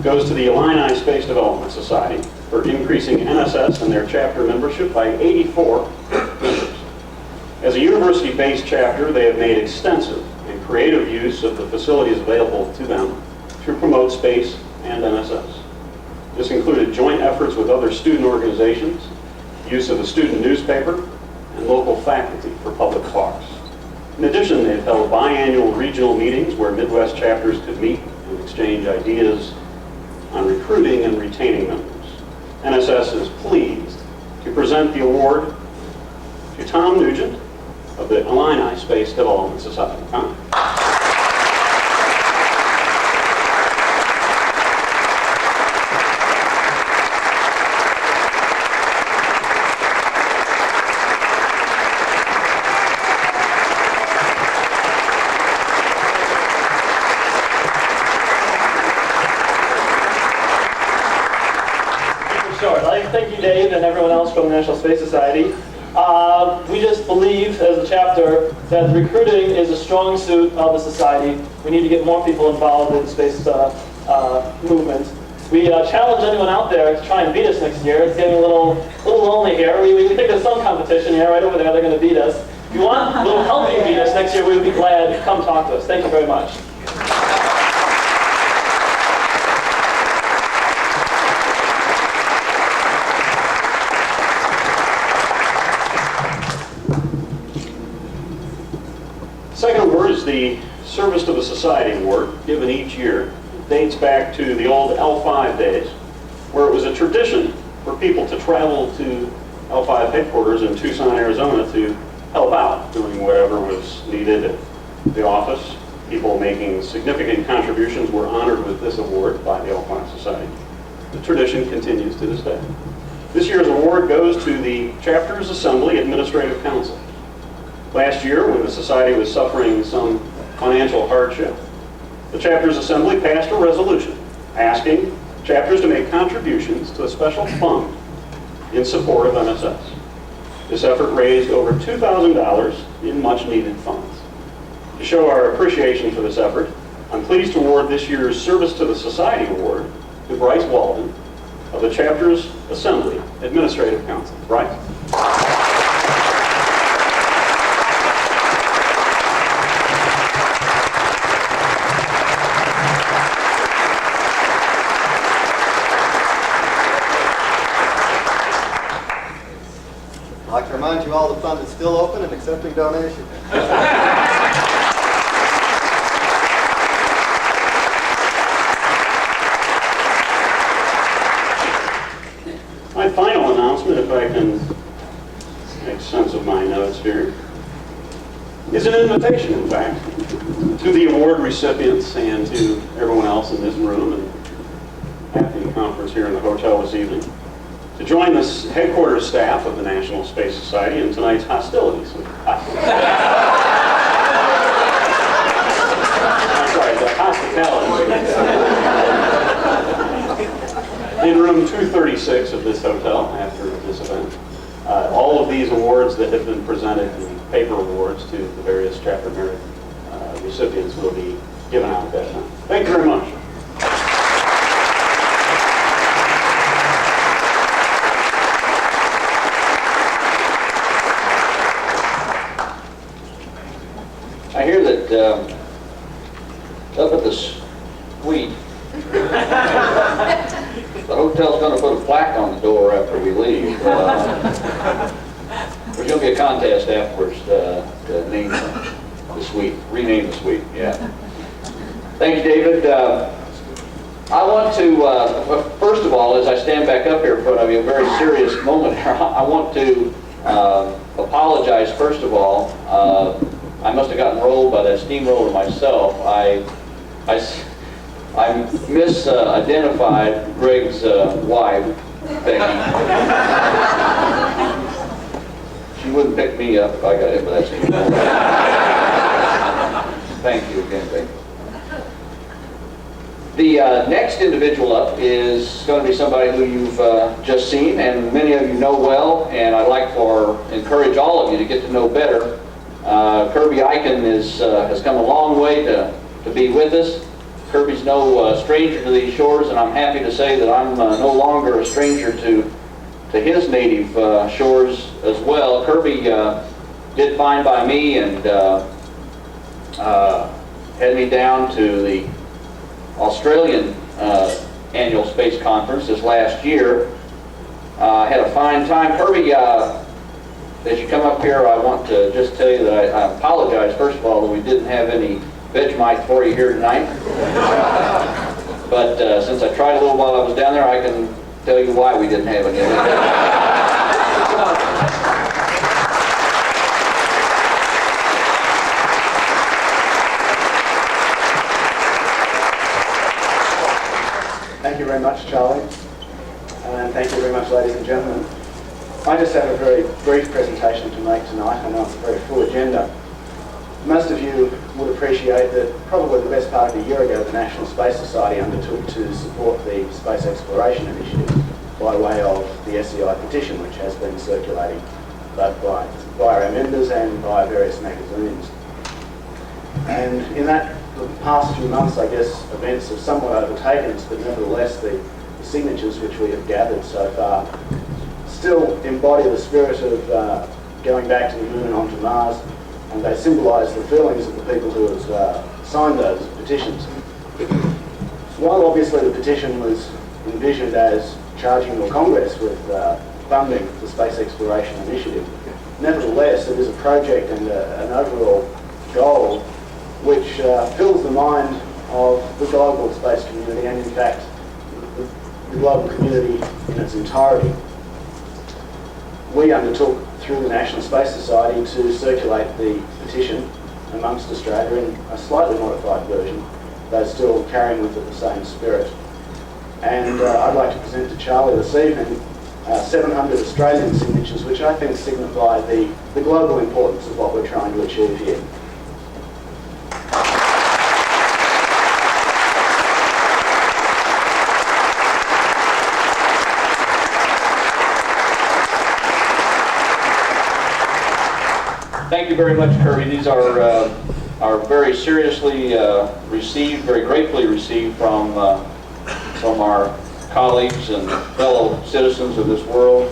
goes to the Illini Space Development Society for increasing NSS and their chapter membership by 84 members. As a university-based chapter, they have made extensive and creative use of the facilities available to them to promote space and NSS. This included joint efforts with other student organizations, use of the student newspaper, and local faculty for public talks. In addition, they've held biannual regional meetings where Midwest chapters could meet and exchange ideas on recruiting and retaining members. NSS is pleased to present the award to Tom Nugent of the Illini Space Development Society. Tom. Thank you, Dave, and everyone else from the National Space Society. We just believe, as a chapter, that recruiting is a strong suit of the society. We need to get more people involved in the space movement. We challenge anyone out there to try and beat us next year. It's getting a little lonely here. We think there's some competition here. Right over there, they're going to beat us. If you want a little help you beat us next year, we would be glad. Come talk to us. Thank you very much. Second award is the Service to the Society Award, given each year. It dates back to the old L5 days, where it was a tradition for people to travel to L5 headquarters in Tucson, Arizona to help out, doing whatever was needed at the office. People making significant contributions were honored with this award by the L5 Society. The tradition continues to this day. This year's award goes to the Chapter's Assembly Administrative Council. Last year, when the Society was suffering some financial hardship, the chapter's assembly passed a resolution asking chapters to make contributions to a special fund in support of MSS. This effort raised over $2,000 in much-needed funds. To show our appreciation for this effort, I'm pleased to award this year's Service to the Society Award to Bryce Walden of the chapter's Assembly Administrative Council. Bryce? I'd like to remind you all the fund is still open and accepting donations. My final announcement, if I can make sense of my notes here, is an invitation, in fact, to the award recipients and to everyone else in this room and at the conference here in the hotel this evening to join the headquarters staff of the National Space Society in tonight's hostilities. I'm sorry, the hospitality. In room 236 of this hotel after this event. All of these awards that have been presented, the paper awards to the various chapter merit recipients, will be given out at that time. Thank you very much. I hear that up at the suite, the hotel's going to put a plaque on the door after we leave. There's going to be a contest afterwards to name the suite, rename the suite. Yeah. Thank you, David. I want to, first of all, as I stand back up here in front of you, a very serious moment here. I want to apologize, first of all. I must have gotten rolled by that steamroller myself. I misidentified Greg's wife, Becky. She wouldn't pick me up if I got hit by that steamroller. Thank you again, Becky. The next individual up is going to be somebody who you've just seen, and many of you know well, and I'd like to encourage all of you to get to know better. Kirby Ikin has come a long way to be with us. Kirby's no stranger to these shores, and I'm happy to say that I'm no longer a stranger to his native shores as well. Kirby did fine by me and had me down to the Australian annual space conference this last year. Had a fine time. Kirby, as you come up here, I want to just tell you that I apologize, first of all, that we didn't have any Vegemite for you here tonight. But since I tried a little while I was down there, I can tell you why we didn't have any. Thank you very much, Charlie, and thank you very much, ladies and gentlemen. I just have a very brief presentation to make tonight. I know it's a very full agenda. Most of you would appreciate that probably the best part of a year ago, the National Space Society undertook to support the Space Exploration Initiative by way of the SEI petition, which has been circulating both by our members and by various magazines. And in that, the past few months, I guess, events have somewhat overtaken us, but nevertheless, the signatures which we have gathered so far still embody the spirit of going back to the moon and onto Mars, and they symbolise the feelings of the people who have signed those petitions. While obviously the petition was envisioned as charging the Congress with funding the Space Exploration Initiative, nevertheless it is a project and an overall goal which fills the mind of the global space community and in fact the global community in its entirety. We undertook through the National Space Society to circulate the petition amongst Australia in a slightly modified version, though still carrying with it the same spirit. And I'd like to present to Charlie this evening 700 Australian signatures, which I think signify the global importance of what we're trying to achieve here. you very much, Kirby. These are very seriously received, very gratefully received from our colleagues and fellow citizens of this world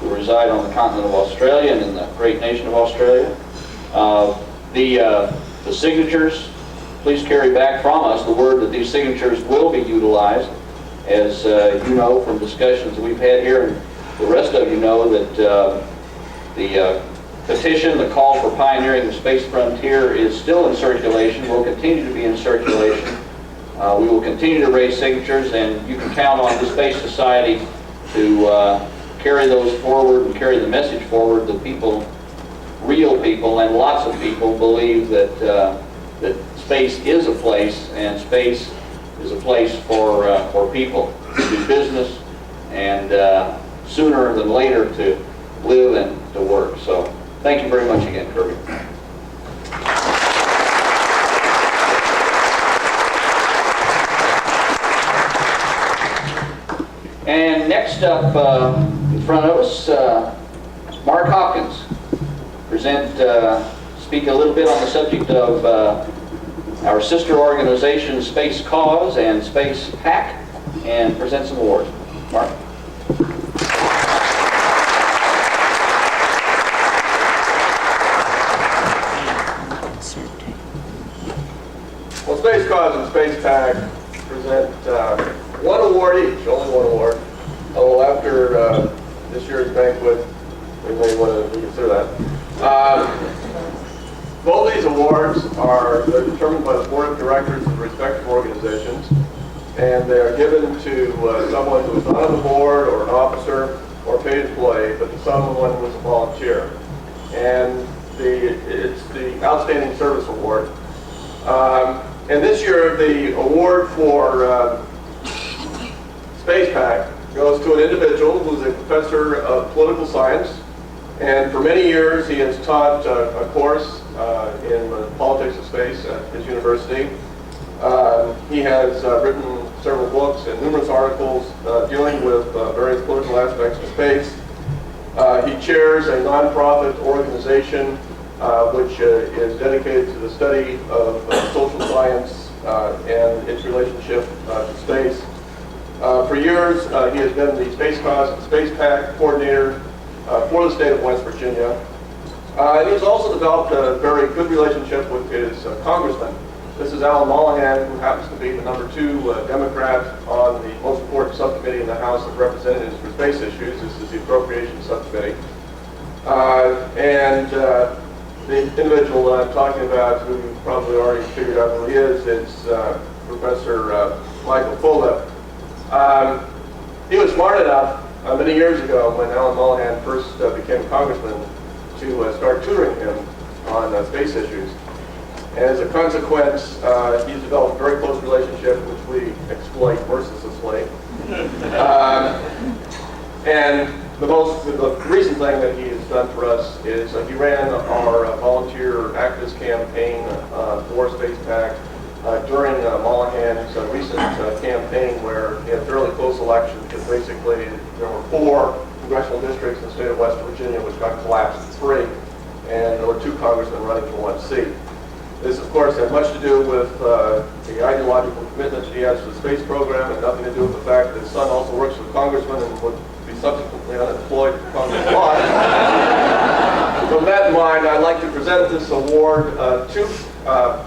who reside on the continent of Australia and in the great nation of Australia. The signatures, please carry back from us the word that these signatures will be utilized. As you know from discussions that we've had here, and the rest of you know that the petition, the call for pioneering the space frontier, is still in circulation, will continue to be in circulation. We will continue to raise signatures, and you can count on the Space Society to carry those forward and carry the message forward that people, real people, and lots of people believe that space is a place, and space is a place for people to do business, and sooner than later to live and to work. So thank you very much again, Kirby. And next up in front of us, Mark Hopkins, speak a little bit on the subject of our sister organization, Space Cause and Space PAC, and present some awards. Mark. Well, Space Cause and Space PAC present one award each, only one award. Although after this year's banquet, we may want to reconsider that. Both these awards they're determined by the board of directors of the respective organizations, and they are given to someone who is not on the board or an officer or a paid employee, but to someone who is a volunteer. And it's the Outstanding Service Award. And this year, the award for Space PAC goes to an individual who's a professor of political science, and for many years he has taught a course in the politics of space at his university. He has written several books and numerous articles dealing with various political aspects of space. He chairs a nonprofit organization which is dedicated to the study of social science and its relationship to space. For years, he has been the Space Cause and Space PAC coordinator for the state of West Virginia. And he's also developed a very good relationship with his congressman. This is Alan Mollahan, who happens to be the #2 Democrat on the most important subcommittee in the House of Representatives for space issues. This is the Appropriations Subcommittee. And the individual I'm talking about, who you probably already figured out who he is Professor Michael Fuller. He was smart enough many years ago when Alan Mollahan first became congressman to start tutoring him on space issues. And as a consequence, he's developed a very close relationship, which we exploit mercilessly. And the recent thing that he has done for us is he ran our volunteer activist campaign for Space PAC during Mollahan's recent campaign, where he had a fairly close election, because basically there were 4 congressional districts in the state of West Virginia which got collapsed to 3, and there were 2 congressmen running for 1 seat. This, of course, had much to do with the ideological commitment that he has to the space program, and nothing to do with the fact that his son also works for the congressman and would be subsequently unemployed if Congress lost. So with that in mind, I'd like to present this award to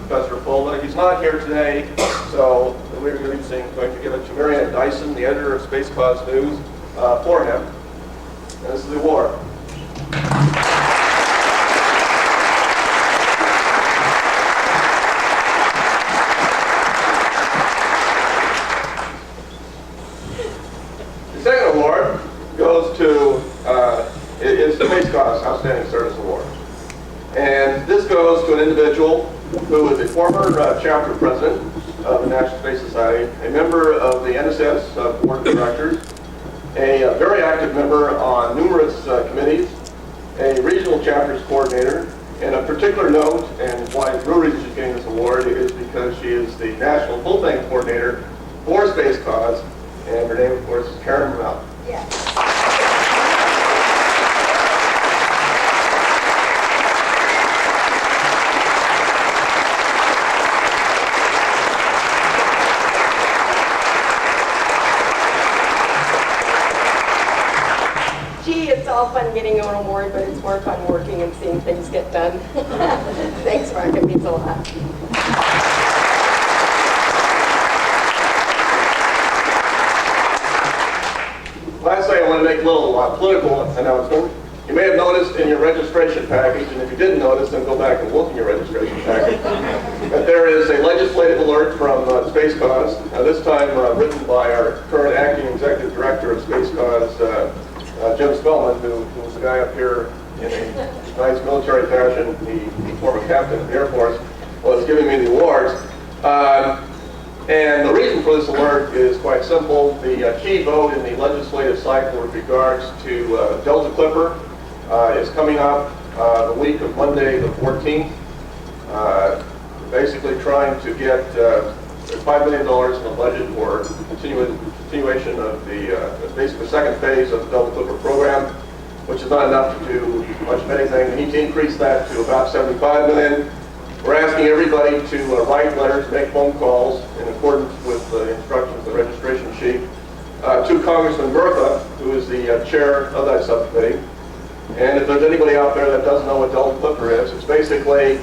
Professor Fulda. He's not here today, so we're going to give it to Marianne Dyson, the editor of Space Cause News, for him. And this is the award. The second award goes to is the Space Cause Outstanding Service Award. And this goes to an individual who is a former chapter president of the National Space Society, a member of the NSS Board of Directors, a very active member on numerous committees, a regional chapters coordinator, and a particular note, and why the real reason she's getting this award is because she is the national full-time coordinator for Space Cause, and her name, of course, is Karen Mel. Yes. me, it's all fun getting an award, but it's more fun working and seeing things get done. Thanks, Mark. It means a lot. Lastly, I want to make a little political announcement. You may have noticed in your registration package, and if you didn't notice, then go back and look in your registration package, that there is a legislative alert from Space Cause, this time written by our current acting executive director of Space Cause, Jim Spellman, who was the guy up here in a nice military fashion, the former captain of the Air Force, was giving me the awards. And the reason for this alert is quite simple. The key vote in the legislative cycle with regards to Delta Clipper is coming up the week of Monday the 14th. Basically trying to get $5 million in the budget for continuation of the basically second phase of the Delta Clipper program, which is not enough to do much of anything. We need to increase that to about $75 million. We're asking everybody to write letters, make phone calls in accordance with the instructions of the registration sheet to Congressman Bertha, who is the chair of that subcommittee. And if there's anybody out there that doesn't know what Delta Clipper is, it's basically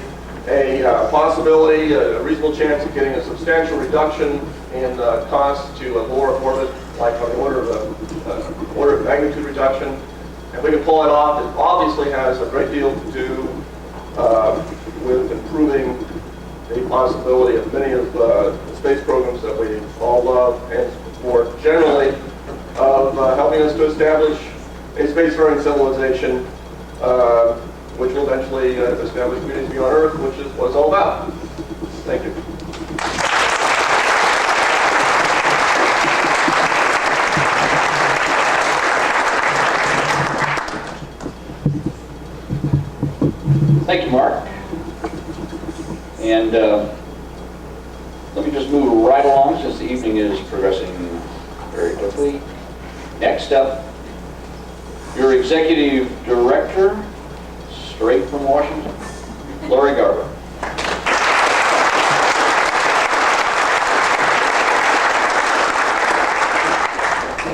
a possibility, a reasonable chance of getting a substantial reduction in cost to a lower orbit, like on the order of magnitude reduction. And if we can pull it off, it obviously has a great deal to do with improving the possibility of many of the space programs that we all love, and more generally of helping us to establish a spacefaring civilization which will eventually establish communities beyond Earth, which is what it's all about. Thank you. Thank you, Mark. And let me just move right along since the evening is progressing very quickly. Next up, your executive director, straight from Washington, Lori Garver.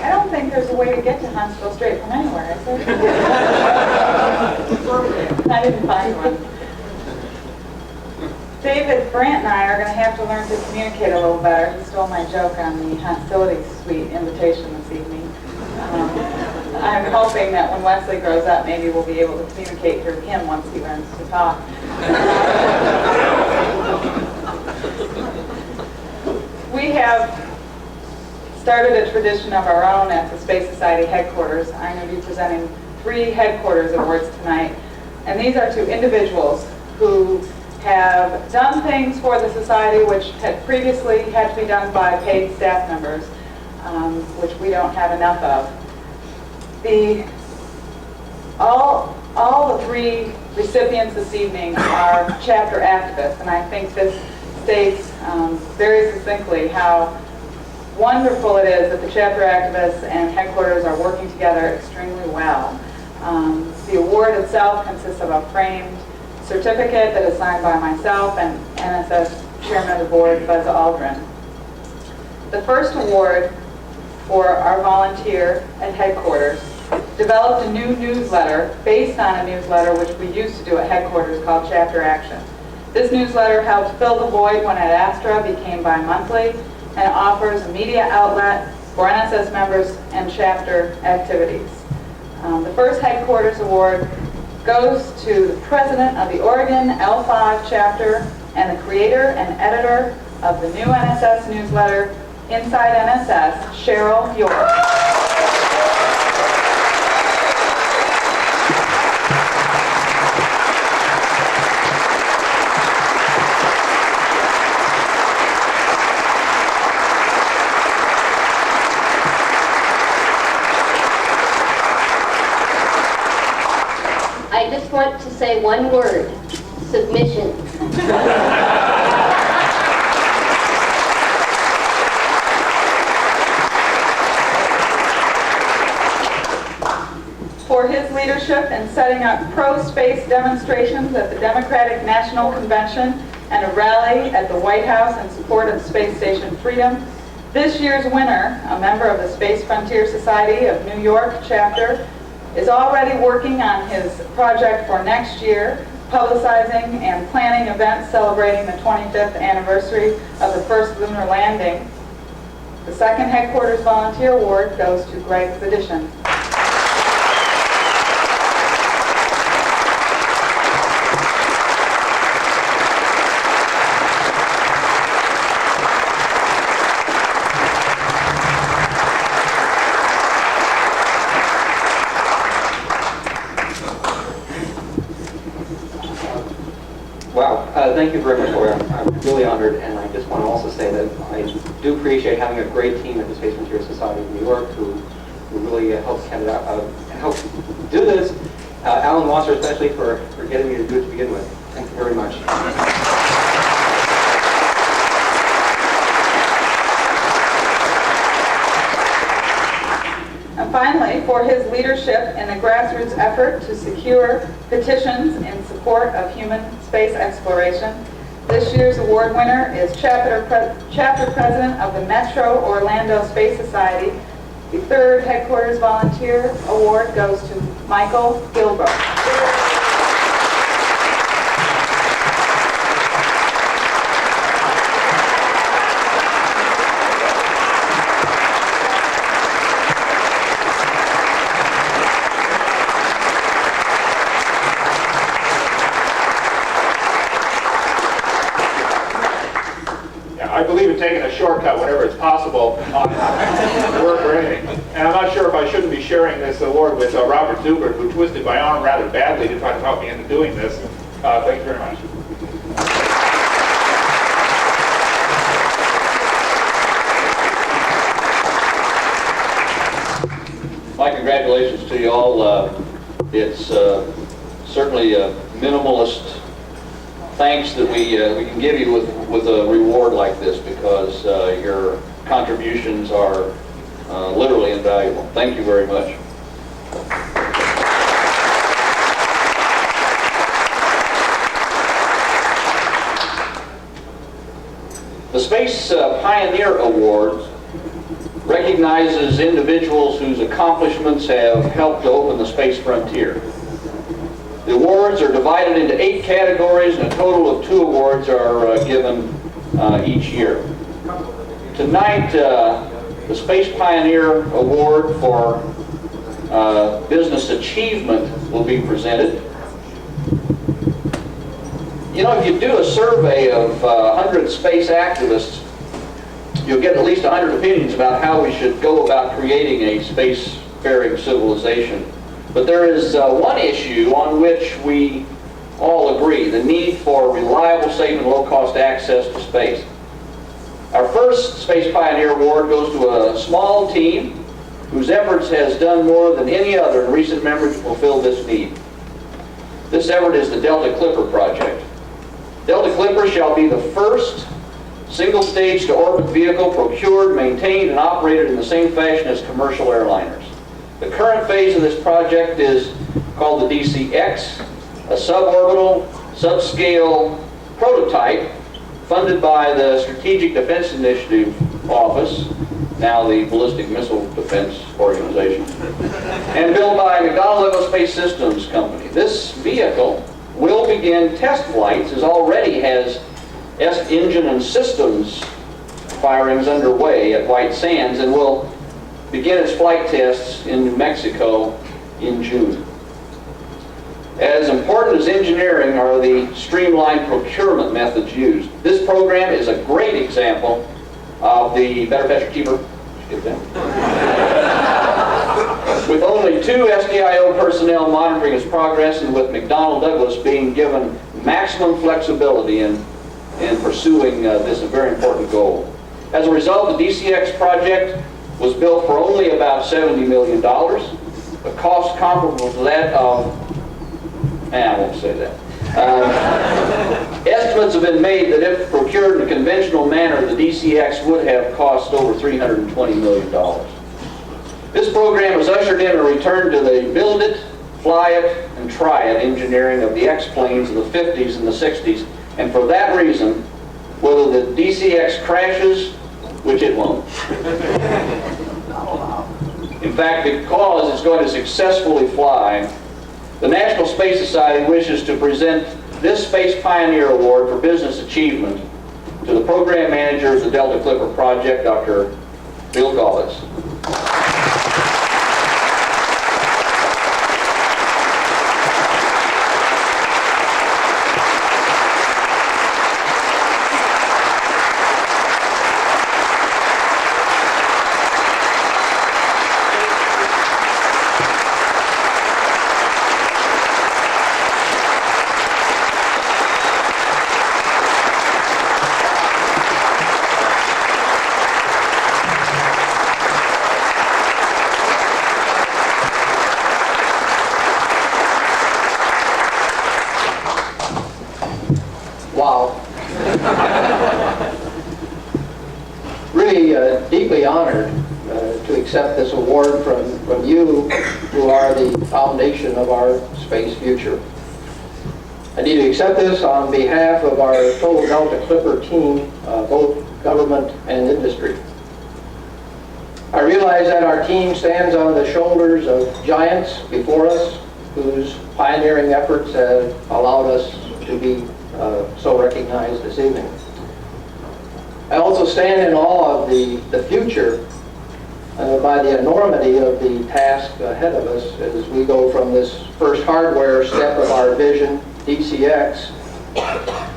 I don't think there's a way to get to Huntsville straight from anywhere, is there? I didn't find one. David, Brandt and I are going to have to learn to communicate a little better. He stole my joke on the hostility suite invitation this evening. I'm hoping that when Wesley grows up, maybe we'll be able to communicate through him once he learns to talk. We have started a tradition of our own at the Space Society headquarters. I'm going to be presenting 3 headquarters awards tonight. And these are to individuals who have done things for the society which had previously had to be done by paid staff members, which we don't have enough of. All the 3 recipients this evening are chapter activists, and I think this states very succinctly how wonderful it is that the chapter activists and headquarters are working together extremely well. The award itself consists of a framed certificate that is signed by myself and NSS Chairman of the Board, Buzz Aldrin. The first award for our volunteer at headquarters developed a new newsletter based on a newsletter which we used to do at headquarters called Chapter Action. This newsletter helped fill the void when at Astra became bi-monthly and offers a media outlet for NSS members and chapter activities. The first headquarters award goes to the president of the Oregon L5 chapter and the creator and editor of the new NSS newsletter, Inside NSS, Cheryl York. I just want to say one word: submission. For his leadership in setting up pro-space demonstrations at the Democratic National Convention and a rally at the White House in support of Space Station Freedom, this year's winner, a member of the Space Frontier Society of New York chapter, is already working on his project for next year, publicizing and planning events celebrating the 25th anniversary of the first lunar landing. The second Headquarters Volunteer Award goes to Greg Petition. Thank you very much, Laura. I'm really honored, and I just want to also say that I do appreciate having a great team at the Space Frontier Society of New York who really helped help do this. Alan Wasser especially for getting me to do it to begin with. Thank you very much. And finally, for his leadership in the grassroots effort to secure petitions in support of human space exploration, this year's award winner is Chapter President of the Metro Orlando Space Society. The third Headquarters Volunteer Award goes to Michael Gilbert. I believe in taking a shortcut whenever it's possible on work or anything. And I'm not sure if I shouldn't be sharing this award with Robert Zubert, who twisted my arm rather badly to try to help me into doing this. Thank you very much. My congratulations to you all. It's certainly a minimalist thanks that we can give you with a reward like this, because your contributions are literally invaluable. Thank you very much. The Space Pioneer Award recognizes individuals whose accomplishments have helped to open the space frontier. The awards are divided into 8 categories, and a total of 2 awards are given each year. Tonight, the Space Pioneer Award for Business Achievement will be presented. You know, if you do a survey of 100 space activists, you'll get at least 100 opinions about how we should go about creating a spacefaring civilization. But there is one issue on which we all agree: the need for reliable, safe, and low-cost access to space. Our first Space Pioneer Award goes to a small team whose efforts has done more than any other in recent memory to fulfill this need. This effort is the Delta Clipper project. Delta Clipper shall be the first single-stage to orbit vehicle procured, maintained, and operated in the same fashion as commercial airliners. The current phase of this project is called the DCX, a suborbital, subscale prototype funded by the Strategic Defense Initiative Office, now the Ballistic Missile Defense Organization, and built by McDonnell Aerospace Systems Company. This vehicle will begin test flights, as already has engine and systems firings underway at White Sands, and will begin its flight tests in New Mexico in June. As important as engineering are the streamlined procurement methods used. This program is a great example of the better, faster, cheaper. With only 2 SDIO personnel monitoring its progress, and with McDonnell Douglas being given maximum flexibility in pursuing this very important goal. As a result, the DCX project was built for only about $70 million. The cost comparable to that of, I won't say that. Estimates have been made that if procured in a conventional manner, the DCX would have cost over $320 million. This program has ushered in a return to the build it, fly it, and try it engineering of the X-planes in the 50s and the 60s, and for that reason, whether the DCX crashes, which it won't, In fact, because it's going to successfully fly, the National Space Society wishes to present this Space Pioneer Award for Business Achievement to the Program Manager of the Delta Clipper Project, Dr. Bill Galvis. Wow. Really deeply honored to accept this award from you, who are the foundation of our space future. I need to accept this on behalf of our total Delta Clipper team, both government and industry. I realize that our team stands on the shoulders of giants before us, whose pioneering efforts have allowed us to be so recognized this evening. I also stand in awe of the future by the enormity of the task ahead of us as we go from this first hardware step of our vision, DCX,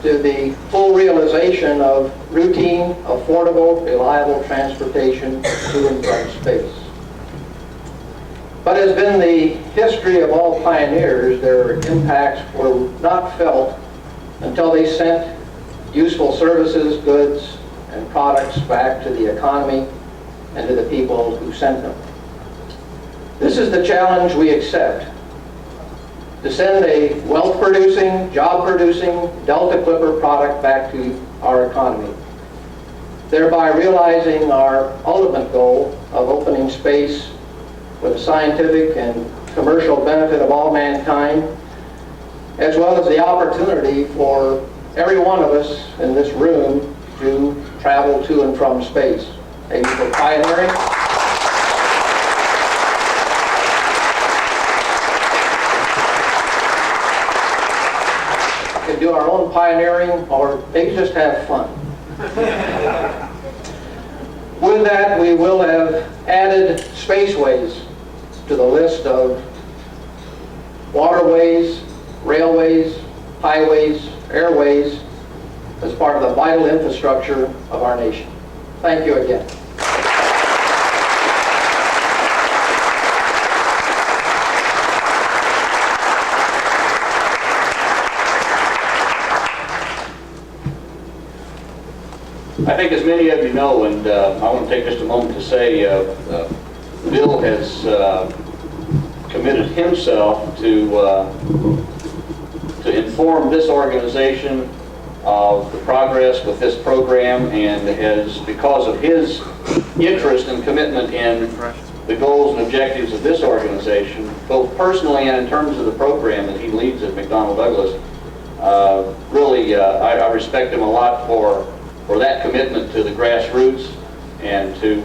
to the full realization of routine, affordable, reliable transportation to and from space. But as been the history of all pioneers, their impacts were not felt until they sent useful services, goods, and products back to the economy and to the people who sent them. This is the challenge we accept: to send a wealth-producing, job-producing Delta Clipper product back to our economy, thereby realizing our ultimate goal of opening space for the scientific and commercial benefit of all mankind, as well as the opportunity for every one of us in this room to travel to and from space. Thank you for pioneering. We can do our own pioneering, or maybe just have fun. With that, we will have added spaceways to the list of waterways, railways, highways, airways, as part of the vital infrastructure of our nation. Thank you again. I think as many of you know, and I want to take just a moment to say, Bill has committed himself to inform this organization of the progress with this program, and has, because of his interest and commitment in the goals and objectives of this organization, both personally and in terms of the program that he leads at McDonnell Douglas, really I respect him a lot for that commitment to the grassroots and to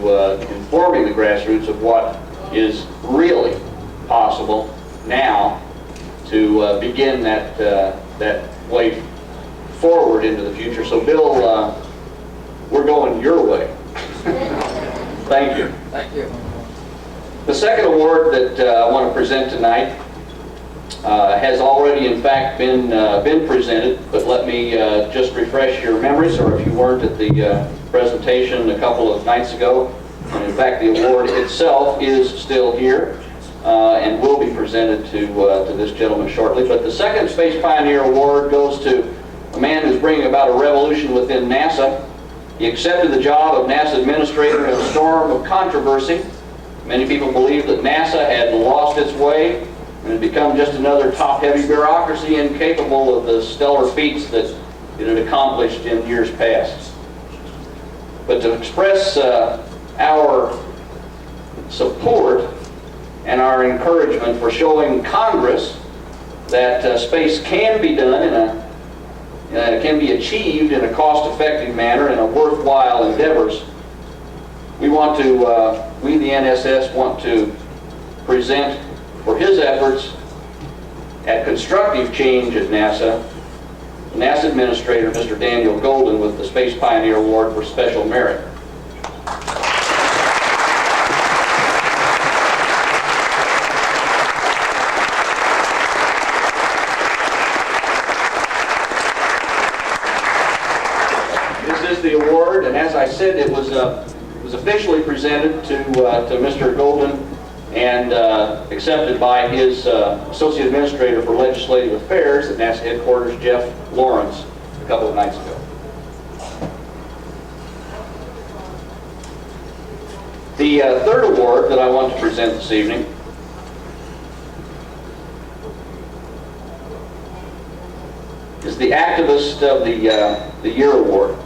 informing the grassroots of what is really possible now to begin that way forward into the future. So Bill, we're going your way. Thank you. Thank you. The second award that I want to present tonight has already in fact been presented, but let me just refresh your memories, or if you weren't at the presentation a couple of nights ago. And in fact, the award itself is still here and will be presented to this gentleman shortly. But the second Space Pioneer Award goes to a man who's bringing about a revolution within NASA. He accepted the job of NASA administrator in a storm of controversy. Many people believe that NASA had lost its way and had become just another top-heavy bureaucracy incapable of the stellar feats that it had accomplished in years past. But to express our support and our encouragement for showing Congress that space can be done can be achieved in a cost-effective manner and a worthwhile endeavors, we the NSS want to present for his efforts at constructive change at NASA, NASA Administrator Mr. Daniel Golden with the Space Pioneer Award for Special Merit. This is the award, and as I said, it was officially presented to Mr. Golden and accepted by his Associate Administrator for Legislative Affairs at NASA headquarters, Jeff Lawrence, a couple of nights ago. The third award that I want to present this evening is the Activist of the Year Award.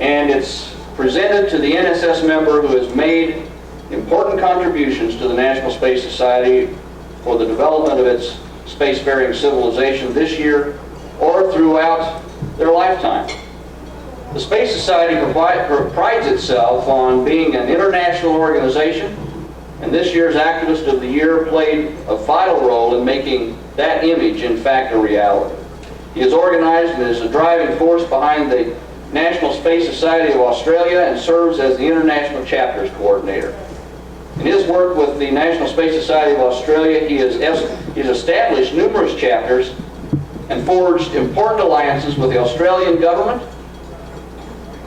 And it's presented to the NSS member who has made important contributions to the National Space Society for the development of its spacefaring civilization this year or throughout their lifetime. The Space Society prides itself on being an international organization, and this year's Activist of the Year played a vital role in making that image, in fact, a reality. He is organized and is a driving force behind the National Space Society of Australia and serves as the International Chapters Coordinator. In his work with the National Space Society of Australia, he has established numerous chapters and forged important alliances with the Australian government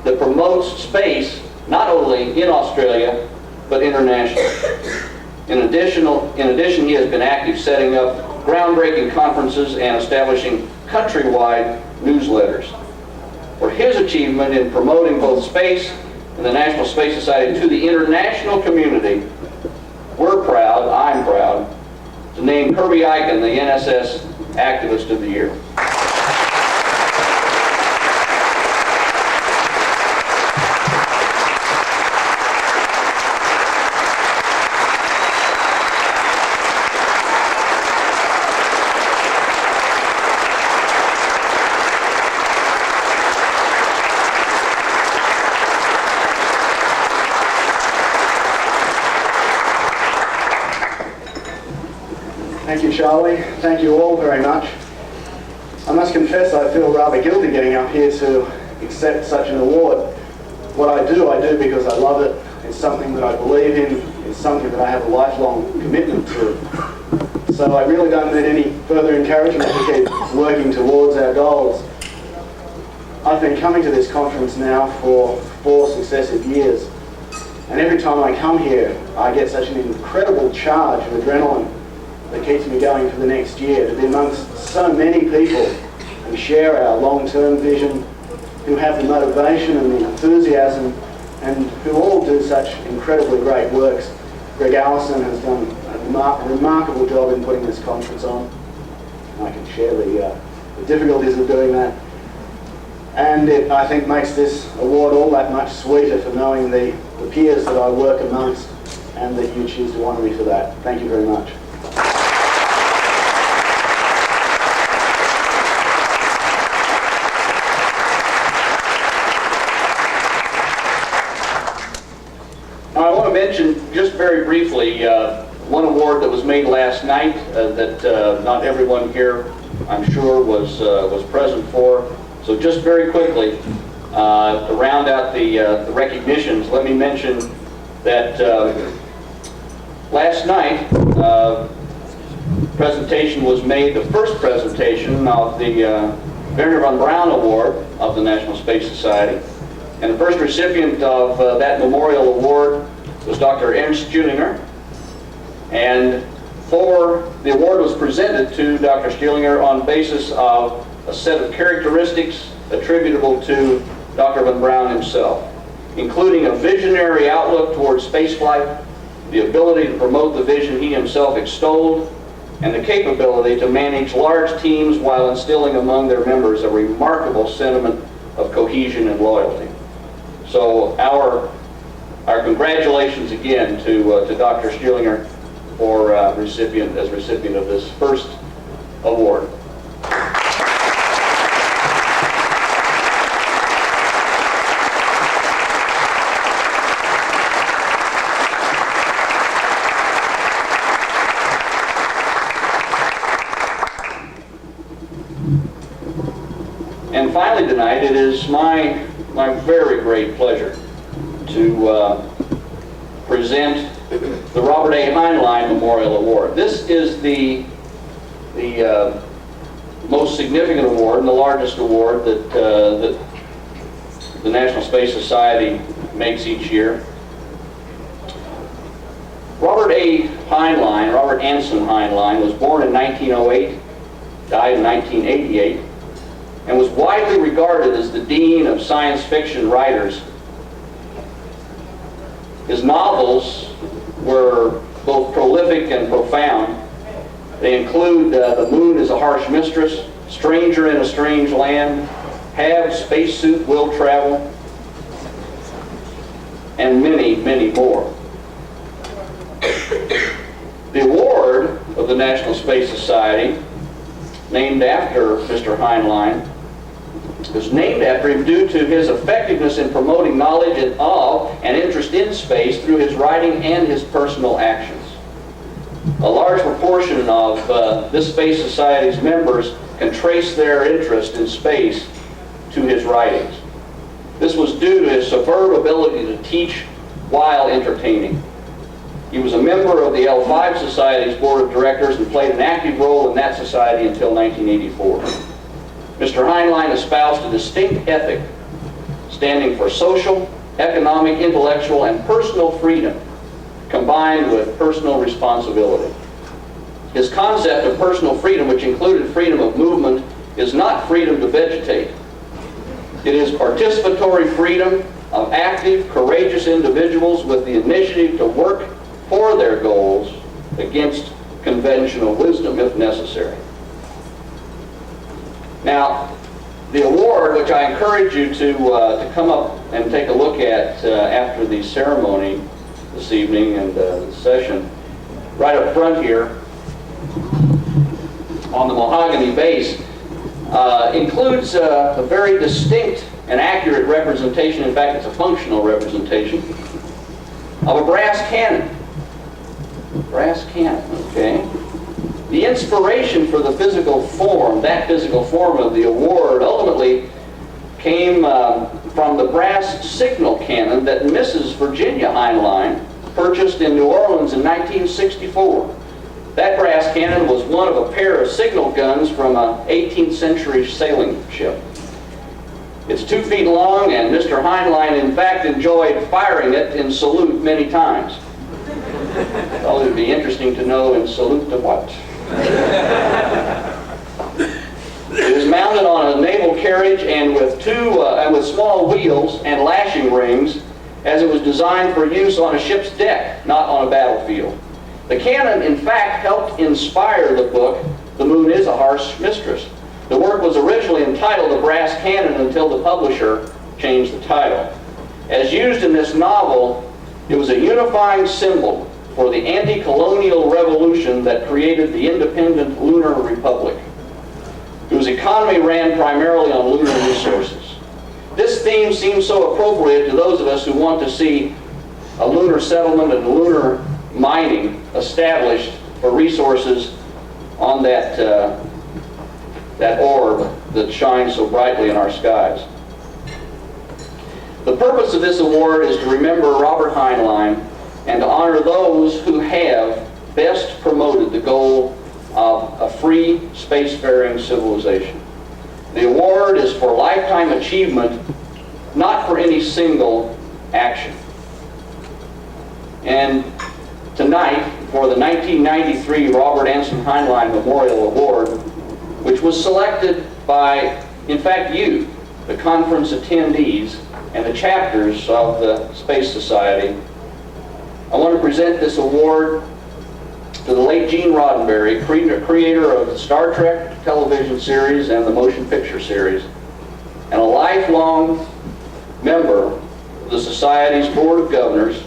that promotes space not only in Australia, but internationally. In addition, he has been active setting up groundbreaking conferences and establishing countrywide newsletters. For his achievement in promoting both space and the National Space Society to the international community, we're proud, I'm proud, to name Kirby Ikin the NSS Activist of the Year. Thank you, Charlie. Thank you all very much. I must confess I feel rather guilty getting up here to accept such an award. What I do because I love it. It's something that I believe in. It's something that I have a lifelong commitment to. So I really don't need any further encouragement to keep working towards our goals. I've been coming to this conference now for 4 successive years. And every time I come here, I get such an incredible charge of adrenaline that keeps me going for the next year, to be amongst so many people who share our long-term vision, who have the motivation and the enthusiasm, and who all do such incredibly great works. Greg Allison has done a remarkable job in putting this conference on. I can share the difficulties of doing that. And it, I think, makes this award all that much sweeter for knowing the peers that I work amongst, and that you choose to honour me for that. Thank you very much. I want to mention just very briefly one award that was made last night that not everyone here, I'm sure, was present for. So just very quickly, to round out the recognitions, let me mention that last night presentation was made, the first presentation of the Wernher von Braun Award of the National Space Society. And the first recipient of that memorial award was Dr. Ernst Stühlinger. And the award was presented to Dr. Stühlinger on basis of a set of characteristics attributable to Dr. von Braun himself, including a visionary outlook towards spaceflight, the ability to promote the vision he himself extolled, and the capability to manage large teams while instilling among their members a remarkable sentiment of cohesion and loyalty. So our congratulations again to Dr. Stühlinger for recipient of this first award. finally tonight, it is my very great pleasure to present the Robert A. Heinlein Memorial Award. This is the most significant award and the largest award that the National Space Society makes each year. Robert A. Heinlein, Robert Anson Heinlein, was born in 1908, died in 1988, and was widely regarded as the dean of science fiction writers. His novels were both prolific and profound. They include The Moon is a Harsh Mistress, Stranger in a Strange Land, Have Spacesuit Will Travel, and many, many more. The award of the National Space Society, named after Mr. Heinlein, was named after him due to his effectiveness in promoting knowledge of and interest in space through his writing and his personal actions. A large proportion of this Space Society's members can trace their interest in space to his writings. This was due to his superb ability to teach while entertaining. He was a member of the L5 Society's Board of Directors and played an active role in that society until 1984. Mr. Heinlein espoused a distinct ethic standing for social, economic, intellectual, and personal freedom combined with personal responsibility. His concept of personal freedom, which included freedom of movement, is not freedom to vegetate. It is participatory freedom of active, courageous individuals with the initiative to work for their goals against conventional wisdom if necessary. Now, the award, which I encourage you to come up and take a look at after the ceremony this evening and the session, right up front here on the mahogany base, includes a very distinct and accurate representation, in fact it's a functional representation, of a brass cannon. Brass cannon, okay? The inspiration for the physical form, that physical form of the award, ultimately came from the brass signal cannon that Mrs. Virginia Heinlein purchased in New Orleans in 1964. That brass cannon was one of a pair of signal guns from an 18th century sailing ship. It's 2 feet long, and Mr. Heinlein, in fact, enjoyed firing it in salute many times. Well, it would be interesting to know in salute to what. It is mounted on a naval carriage and with small wheels and lashing rings, as it was designed for use on a ship's deck, not on a battlefield. The cannon, in fact, helped inspire the book, The Moon is a Harsh Mistress. The work was originally entitled The Brass Cannon until the publisher changed the title. As used in this novel, it was a unifying symbol for the anti-colonial revolution that created the independent Lunar Republic, whose economy ran primarily on lunar resources. This theme seems so appropriate to those of us who want to see a lunar settlement and lunar mining established for resources on that orb that shines so brightly in our skies. The purpose of this award is to remember Robert Heinlein and to honor those who have best promoted the goal of a free spacefaring civilization. The award is for lifetime achievement, not for any single action. And tonight, for the 1993 Robert Anson Heinlein Memorial Award, which was selected by, in fact, you, the conference attendees, and the chapters of the Space Society, I want to present this award to the late Gene Rodenberry, creator of the Star Trek television series and the motion picture series, and a lifelong member of the Society's Board of Governors.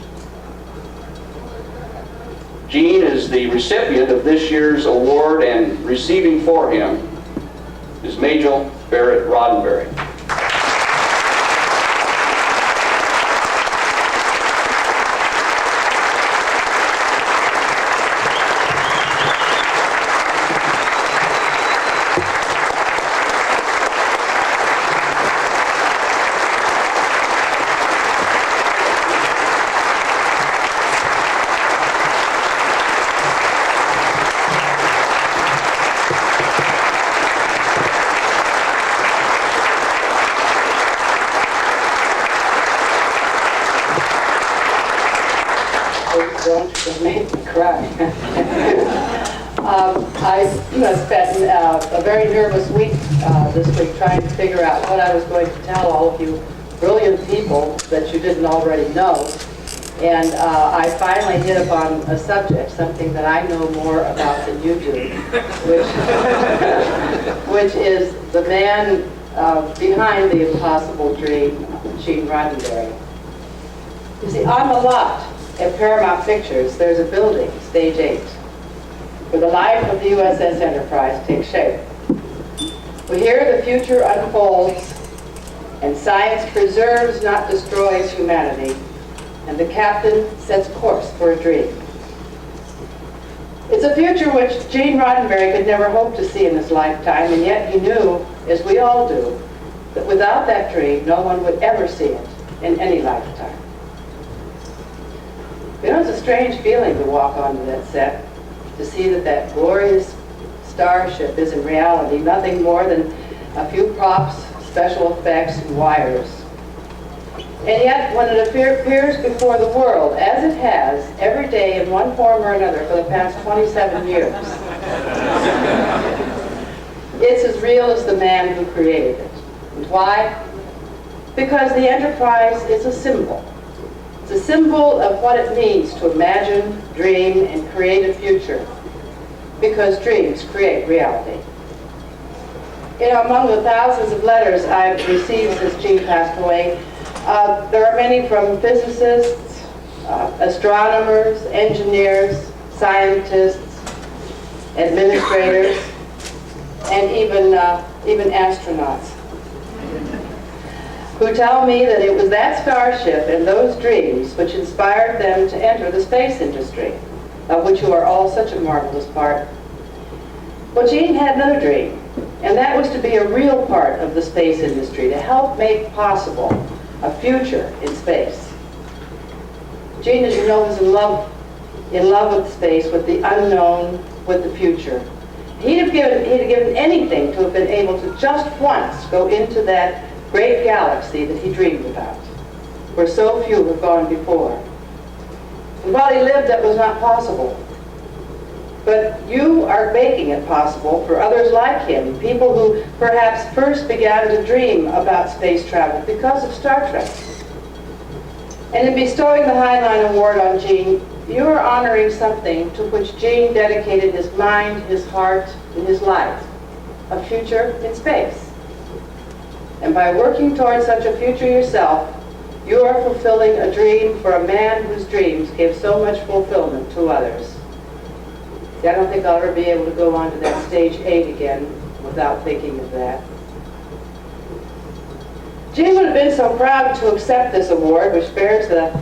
Gene is the recipient of this year's award, and receiving for him is Majel Barrett Rodenberry. It made me cry. I spent a very nervous week this week trying to figure out what I was going to tell all of you brilliant people that you didn't already know. And I finally hit upon a subject, something that I know more about than you do, which is the man behind the impossible dream, Gene Rodenberry. You see, on the lot at Paramount Pictures, there's a building, Stage 8, where the life of the USS Enterprise takes shape. We hear the future unfolds, and science preserves, not destroys, humanity, and the captain sets course for a dream. It's a future which Gene Rodenberry could never hope to see in his lifetime, and yet he knew, as we all do, that without that dream, no one would ever see it in any lifetime. You know, it's a strange feeling to walk onto that set, to see that that glorious starship is in reality nothing more than a few props, special effects, and wires. And yet, when it appears before the world, as it has every day in one form or another for the past 27 years, it's as real as the man who created it. And why? Because the Enterprise is a symbol. It's a symbol of what it means to imagine, dream, and create a future. Because dreams create reality. You know, among the thousands of letters I've received since Gene passed away, there are many from physicists, astronomers, engineers, scientists, administrators, and even astronauts, who tell me that it was that starship and those dreams which inspired them to enter the space industry, of which you are all such a marvelous part. Well, Gene had another dream, and that was to be a real part of the space industry, to help make possible a future in space. Gene, as you know, was in love with space, with the unknown, with the future. He'd have given anything to have been able to just once go into that great galaxy that he dreamed about, where so few have gone before. And while he lived, that was not possible. But you are making it possible for others like him, people who perhaps first began to dream about space travel because of Star Trek. And in bestowing the Heinlein Award on Gene, you are honoring something to which Gene dedicated his mind, his heart, and his life, a future in space. And by working towards such a future yourself, you are fulfilling a dream for a man whose dreams gave so much fulfillment to others. See, I don't think I'll ever be able to go on to that Stage 8 again without thinking of that. Gene would have been so proud to accept this award, which bears the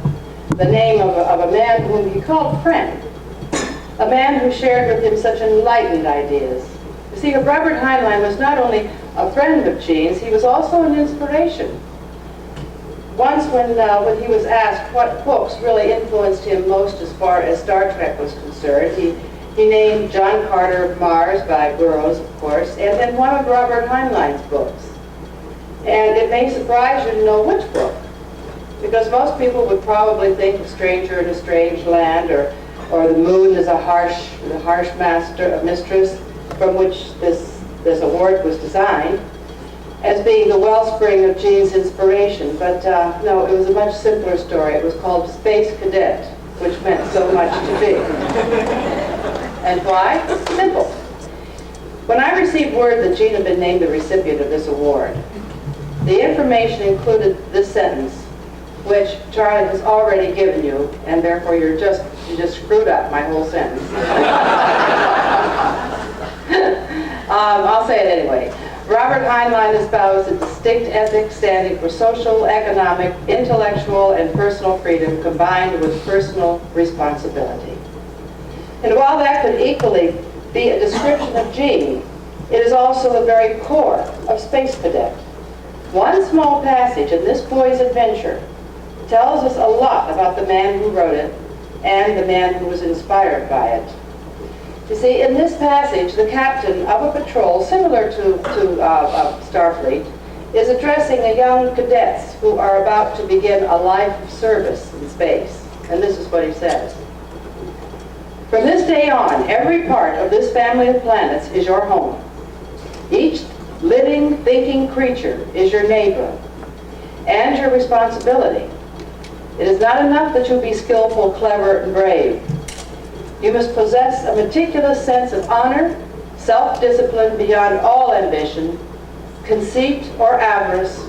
name of a man whom he called friend, a man who shared with him such enlightened ideas. You see, Robert Heinlein was not only a friend of Gene's, he was also an inspiration. Once when he was asked what books really influenced him most as far as Star Trek was concerned, he named John Carter of Mars by Burroughs, of course, and then one of Robert Heinlein's books. And it may surprise you to know which book, because most people would probably think of Stranger in a Strange Land or The Moon is a Harsh Mistress, from which this award was designed, as being the wellspring of Gene's inspiration. But no, it was a much simpler story. It was called Space Cadet, which meant so much to me. And why? Simple. When I received word that Gene had been named the recipient of this award, the information included this sentence, which Charlie has already given you, and therefore you just screwed up my whole sentence. I'll say it anyway. Robert Heinlein espoused a distinct ethic standing for social, economic, intellectual, and personal freedom combined with personal responsibility. And while that could equally be a description of Gene, it is also the very core of Space Cadet. One small passage in this boy's adventure tells us a lot about the man who wrote it and the man who was inspired by it. You see, in this passage, the captain of a patrol similar to Starfleet is addressing the young cadets who are about to begin a life of service in space. And this is what he says. From this day on, every part of this family of planets is your home. Each living, thinking creature is your neighbor and your responsibility. It is not enough that you be skillful, clever, and brave. You must possess a meticulous sense of honor, self-discipline beyond all ambition, conceit or avarice,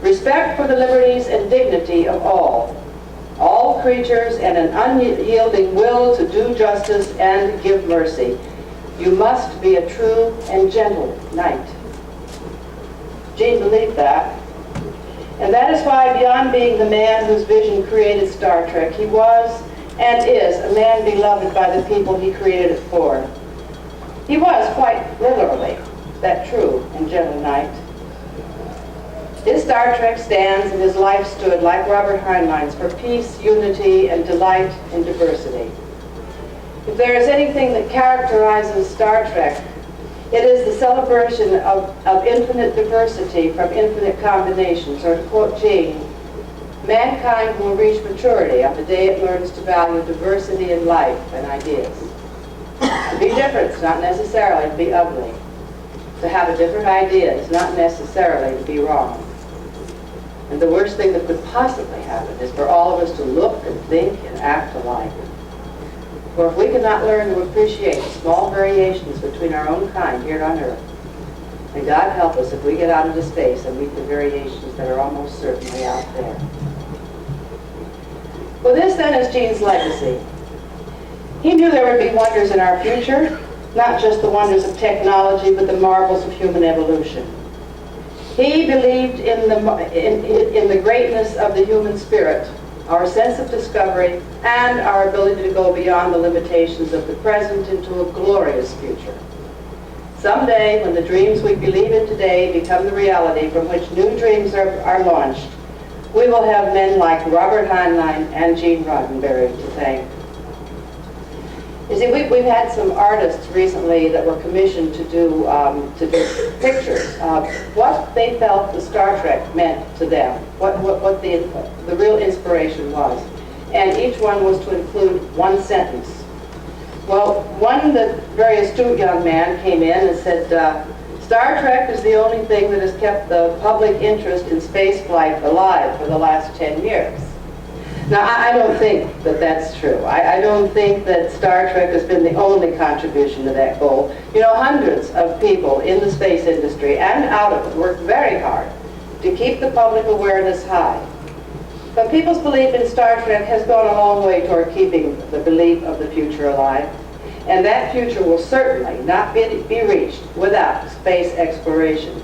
respect for the liberties and dignity of all creatures, and an unyielding will to do justice and give mercy. You must be a true and gentle knight. Gene believed that. And that is why, beyond being the man whose vision created Star Trek, he was and is a man beloved by the people he created it for. He was, quite literally, that true and gentle knight. His Star Trek stands and his life stood, like Robert Heinlein's, for peace, unity, and delight in diversity. If there is anything that characterizes Star Trek, it is the celebration of infinite diversity from infinite combinations, or to quote Gene, mankind will reach maturity on the day it learns to value diversity in life and ideas. To be different is not necessarily to be ugly. To have a different idea is not necessarily to be wrong. And the worst thing that could possibly happen is for all of us to look and think and act alike. For if we cannot learn to appreciate the small variations between our own kind here on Earth, then God help us if we get out into space and meet the variations that are almost certainly out there. Well, this then is Gene's legacy. He knew there would be wonders in our future, not just the wonders of technology, but the marvels of human evolution. He believed in the greatness of the human spirit, our sense of discovery, and our ability to go beyond the limitations of the present into a glorious future. Someday, when the dreams we believe in today become the reality from which new dreams are launched, we will have men like Robert Heinlein and Gene Rodenberry to thank. You see, we've had some artists recently that were commissioned to do pictures of what they felt the Star Trek meant to them, what the real inspiration was. And each one was to include one sentence. Well, the very astute young man came in and said, Star Trek is the only thing that has kept the public interest in spaceflight alive for the last 10 years. Now, I don't think that that's true. I don't think that Star Trek has been the only contribution to that goal. You know, hundreds of people in the space industry and out of it work very hard to keep the public awareness high. But people's belief in Star Trek has gone a long way toward keeping the belief of the future alive. And that future will certainly not be reached without space exploration.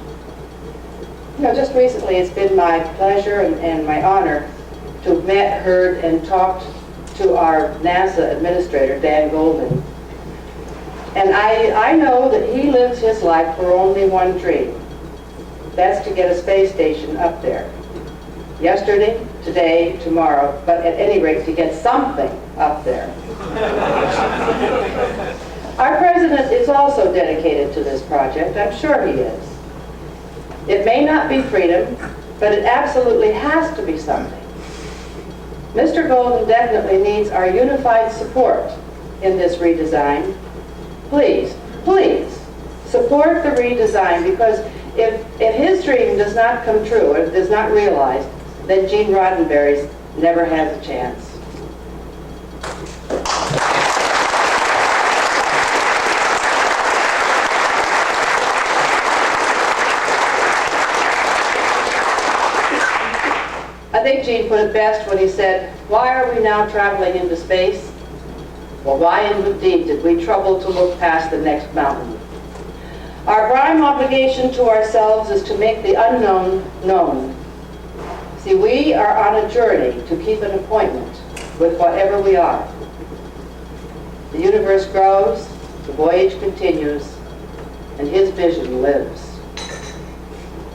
You know, just recently it's been my pleasure and my honor to have met, heard, and talked to our NASA administrator, Dan Goldman. And I know that he lives his life for only one dream. That's to get a space station up there. Yesterday, today, tomorrow, but at any rate to get something up there. Our president is also dedicated to this project. I'm sure he is. It may not be freedom, but it absolutely has to be something. Mr. Golden definitely needs our unified support in this redesign. Please, please, support the redesign, because if his dream does not come true, or does not realize, then Gene Roddenberry's never has a chance. I think Gene put it best when he said, why are we now traveling into space? Well, why indeed did we trouble to look past the next mountain? Our prime obligation to ourselves is to make the unknown known. See, we are on a journey to keep an appointment with whatever we are. The universe grows, the voyage continues, and his vision lives.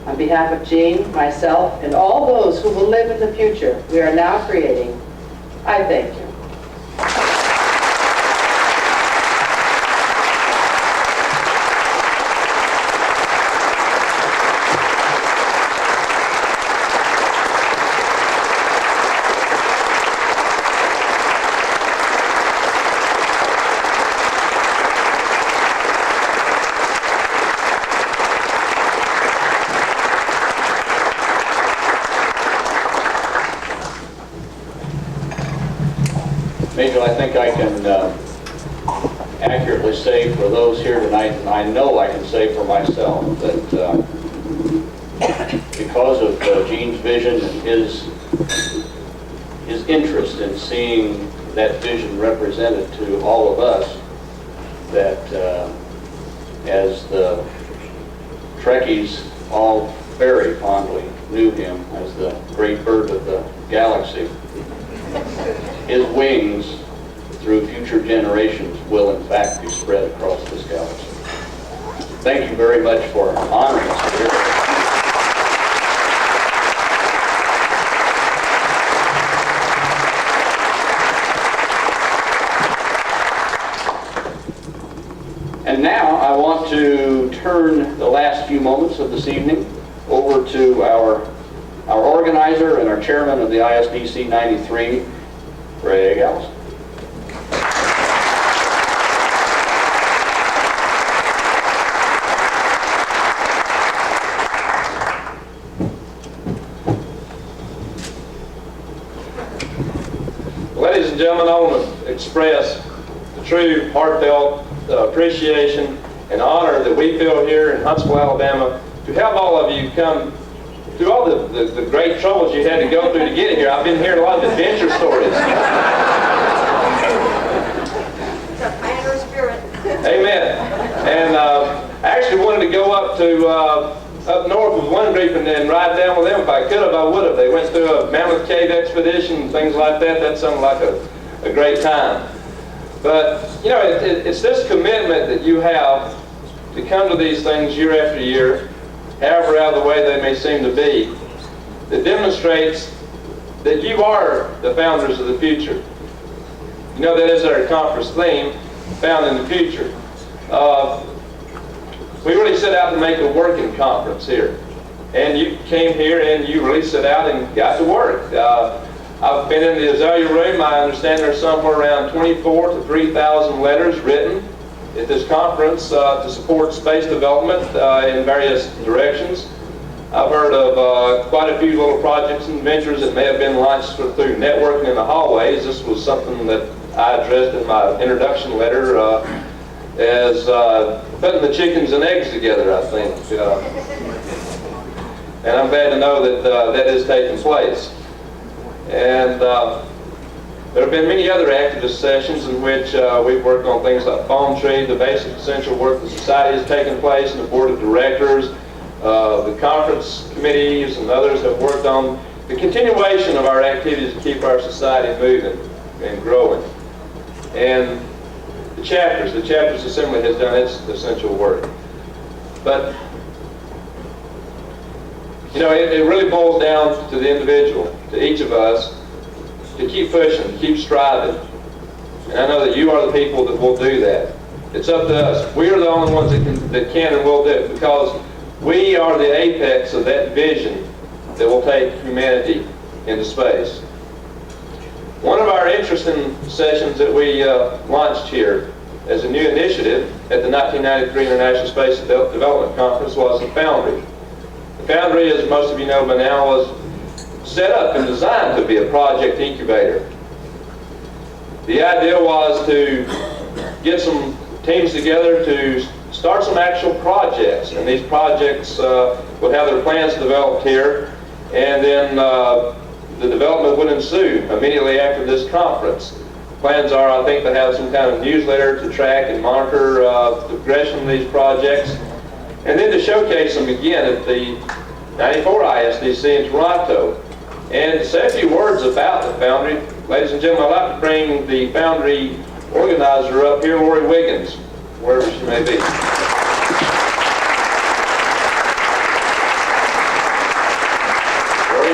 On behalf of Gene, myself, and all those who will live in the future we are now creating, I thank you. think I can accurately say for those here tonight, and I know I can say for myself, that because of Gene's vision and his interest in seeing that vision represented to all of us, that as the Trekkies all very fondly knew him as the great bird of the galaxy, his wings through future generations will in fact be spread across this galaxy. Thank you very much for honoring us here. And now I want to turn the last few moments of this evening over to our organizer and our chairman of the ISDC 93, Greg Allison. Ladies and gentlemen, I want to express the true heartfelt appreciation and honor that we feel here in Huntsville, Alabama, to have all of you come through all the great troubles you had to go through to get here. I've been hearing a lot of adventure stories. Amen. And I actually wanted to go up to up north with one group and then ride down with them. If I could have, I would have. They went through a Mammoth Cave expedition and things like that. That sounded like a great time. But, you know, it's this commitment that you have to come to these things year after year, however out of the way they may seem to be, that demonstrates that you are the founders of the future. You know, that is our conference theme, Found in the Future. We really set out to make a working conference here. And you came here and you really set out and got to work. I've been in the Azalea room. I understand there's somewhere around 24 to 3,000 letters written at this conference to support space development in various directions. I've heard of quite a few little projects and ventures that may have been launched through networking in the hallways. This was something that I addressed in my introduction letter as putting the chickens and eggs together, I think. And I'm glad to know that that is taking place. And there have been many other activist sessions in which we've worked on things like phone tree, the basic essential work the society has taken place, and the board of directors, the conference committees, and others have worked on the continuation of our activities to keep our society moving and growing. And the Chapters Assembly has done its essential work. But, you know, it really boils down to the individual, to each of us, to keep pushing, to keep striving. And I know that you are the people that will do that. It's up to us. We are the only ones that can and will do it, because we are the apex of that vision that will take humanity into space. One of our interesting sessions that we launched here as a new initiative at the 1993 International Space Development Conference was the Foundry. The Foundry, as most of you know by now, was set up and designed to be a project incubator. The idea was to get some teams together to start some actual projects, and these projects would have their plans developed here, and then the development would ensue immediately after this conference. Plans are, I think, to have some kind of newsletter to track and monitor the progression of these projects, and then to showcase them again at the 94 ISDC in Toronto. And to say a few words about the Foundry, ladies and gentlemen, I'd like to bring the Foundry organizer up here, Lori Wiggins, wherever she may be. Lori?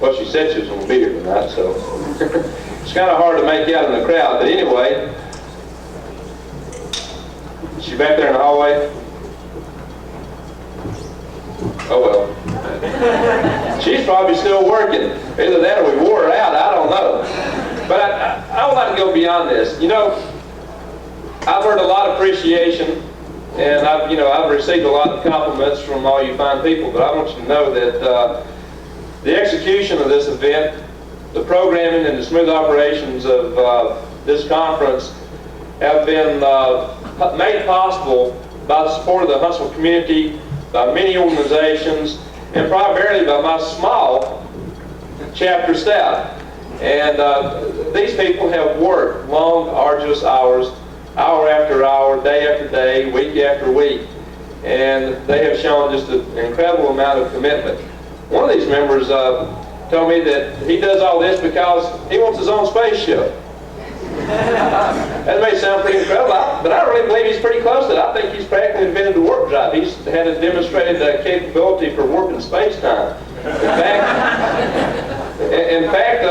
Well, she said she was going to be here tonight, so it's kind of hard to make out in the crowd. But anyway, is she back there in the hallway? Oh well. She's probably still working. Either that or we wore her out, I don't know. But I would like to go beyond this. You know, I've heard a lot of appreciation, and I've received a lot of compliments from all you fine people, but I want you to know that the execution of this event the programming and the smooth operations of this conference have been made possible by the support of the Huntsville community, by many organizations, and primarily by my small chapter staff. And these people have worked long, arduous hours, hour after hour, day after day, week after week, and they have shown just an incredible amount of commitment. One of these members told me that he does all this because he wants his own spaceship. That may sound pretty incredible, but I really believe he's pretty close to it. I think he's practically invented the warp drive. He's had a demonstrated capability for warping space-time. In fact,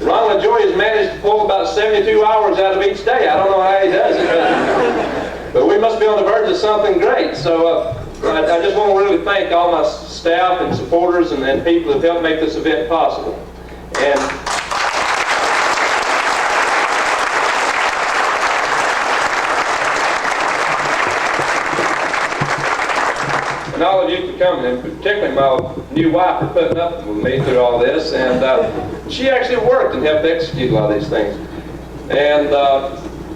Ron LaJoy has managed to pull about 72 hours out of each day. I don't know how he does it, but we must be on the verge of something great. So I just want to really thank all my staff and supporters and people who have helped make this event possible. And all of you for coming, and particularly my new wife for putting up with me through all this. And she actually worked and helped execute a lot of these things. And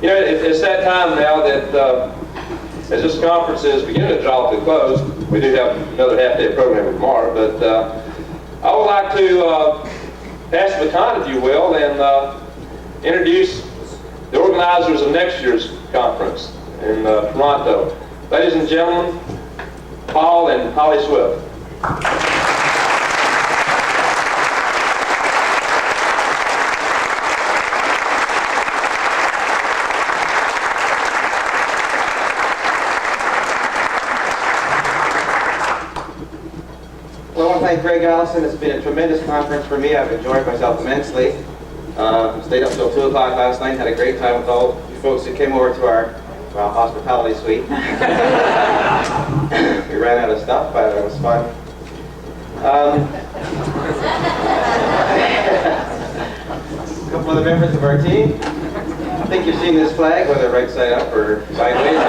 you know, it's that time now that as this conference is beginning to draw to a close, we do have another half-day of programming tomorrow, but I would like to pass the baton, if you will, and introduce the organizers of next year's conference in Toronto. Ladies and gentlemen, Paul and Holly Swift. Well, I want to thank Greg Allison. It's been a tremendous conference for me. I've enjoyed myself immensely. Stayed up till 2 o'clock last night, had a great time with all you folks who came over to our hospitality suite. We ran out of stuff, but it was fun. A couple of the members of our team. I think you've seen this flag, whether right side up or sideways.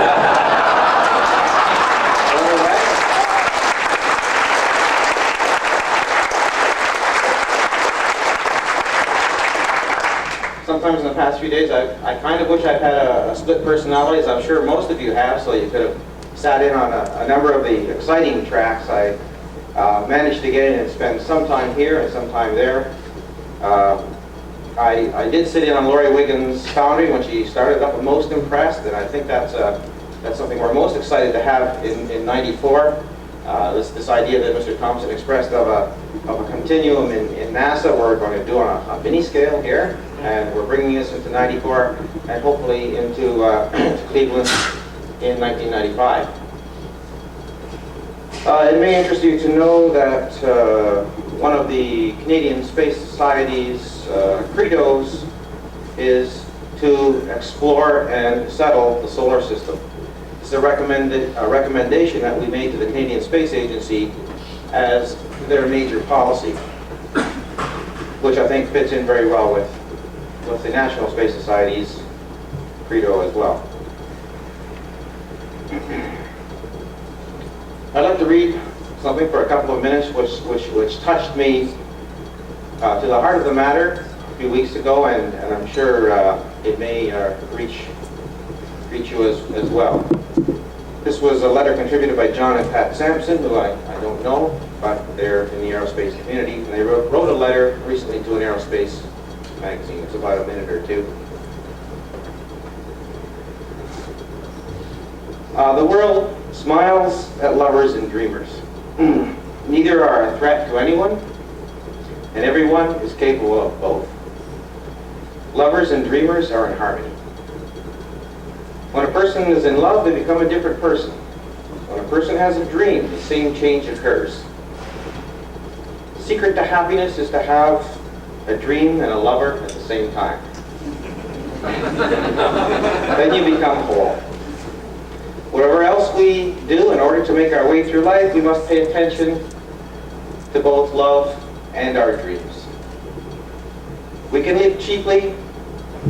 Sometimes in the past few days, I kind of wish I'd had a split personality, as I'm sure most of you have, so you could have sat in on a number of the exciting tracks. I managed to get in and spend some time here and some time there. I did sit in on Lori Wiggins' Foundry when she started up with Most Impressed, and I think that's something we're most excited to have in '94. This idea that Mr. Thompson expressed of a continuum in NASA, we're going to do on a mini scale here, and we're bringing this into '94 and hopefully into Cleveland in 1995. It may interest you to know that one of the Canadian Space Society's credos is to explore and settle the solar system. It's a recommendation that we made to the Canadian Space Agency as their major policy, which I think fits in very well with the National Space Society's credo as well. I'd like to read something for a couple of minutes which touched me to the heart of the matter a few weeks ago, and I'm sure it may reach you as well. This was a letter contributed by John and Pat Sampson, who I don't know, but they're in the aerospace community, and they wrote a letter recently to an aerospace magazine. It's about a minute or two. The world smiles at lovers and dreamers. Neither are a threat to anyone, and everyone is capable of both. Lovers and dreamers are in harmony. When a person is in love, they become a different person. When a person has a dream, the same change occurs. The secret to happiness is to have a dream and a lover at the same time. Then you become whole. Whatever else we do in order to make our way through life, we must pay attention to both love and our dreams. We can live cheaply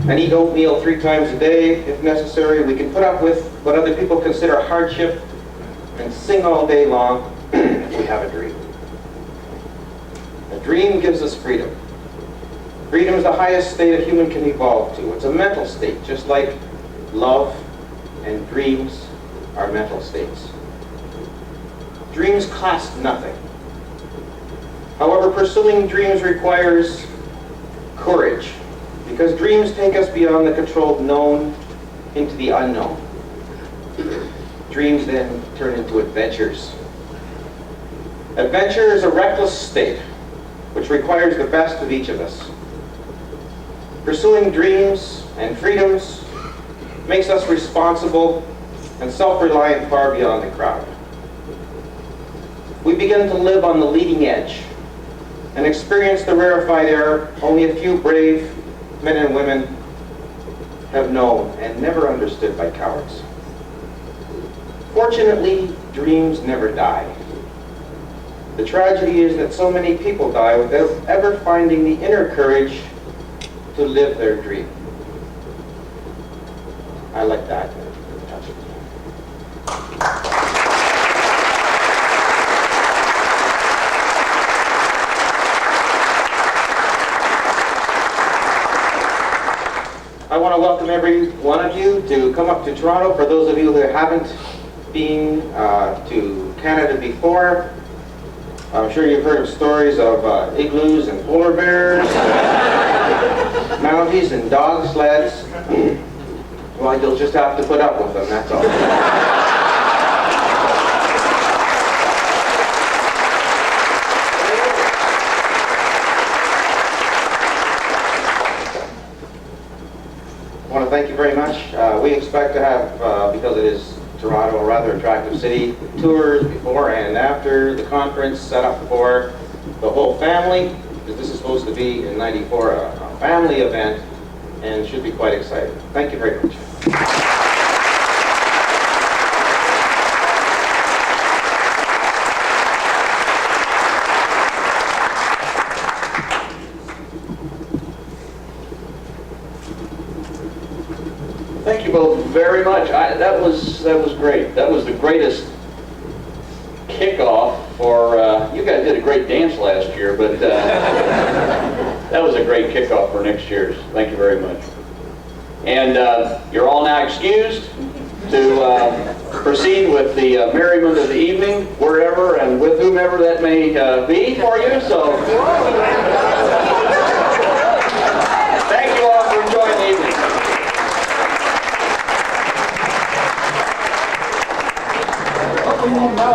and eat oatmeal 3 times a day if necessary. We can put up with what other people consider hardship and sing all day long if we have a dream. A dream gives us freedom. Freedom is the highest state a human can evolve to. It's a mental state, just like love and dreams are mental states. Dreams cost nothing. However, pursuing dreams requires courage, because dreams take us beyond the controlled known into the unknown. Dreams then turn into adventures. Adventure is a reckless state, which requires the best of each of us. Pursuing dreams and freedoms makes us responsible and self-reliant far beyond the crowd. We begin to live on the leading edge and experience the rarefied air only a few brave men and women have known and never understood by cowards. Fortunately, dreams never die. The tragedy is that so many people die without ever finding the inner courage to live their dream. I like that. I want to welcome every one of you to come up to Toronto. For those of you who haven't been to Canada before, I'm sure you've heard of stories of igloos and polar bears, Mounties and dog sleds. Well, you'll just have to put up with them, that's all. I want to thank you very much. We expect to have, because it is Toronto, a rather attractive city, tours before and after the conference set up for the whole family, because this is supposed to be in '94 a family event and should be quite exciting. Thank you very much. Thank you both very much. That was great. That was the greatest kickoff for, you guys did a great dance last year, but that was a great kickoff for next year's. Thank you very much. And you're all now excused to proceed with the merriment of the evening, wherever and with whomever that may be for you. So thank you all for enjoying the evening. Oh,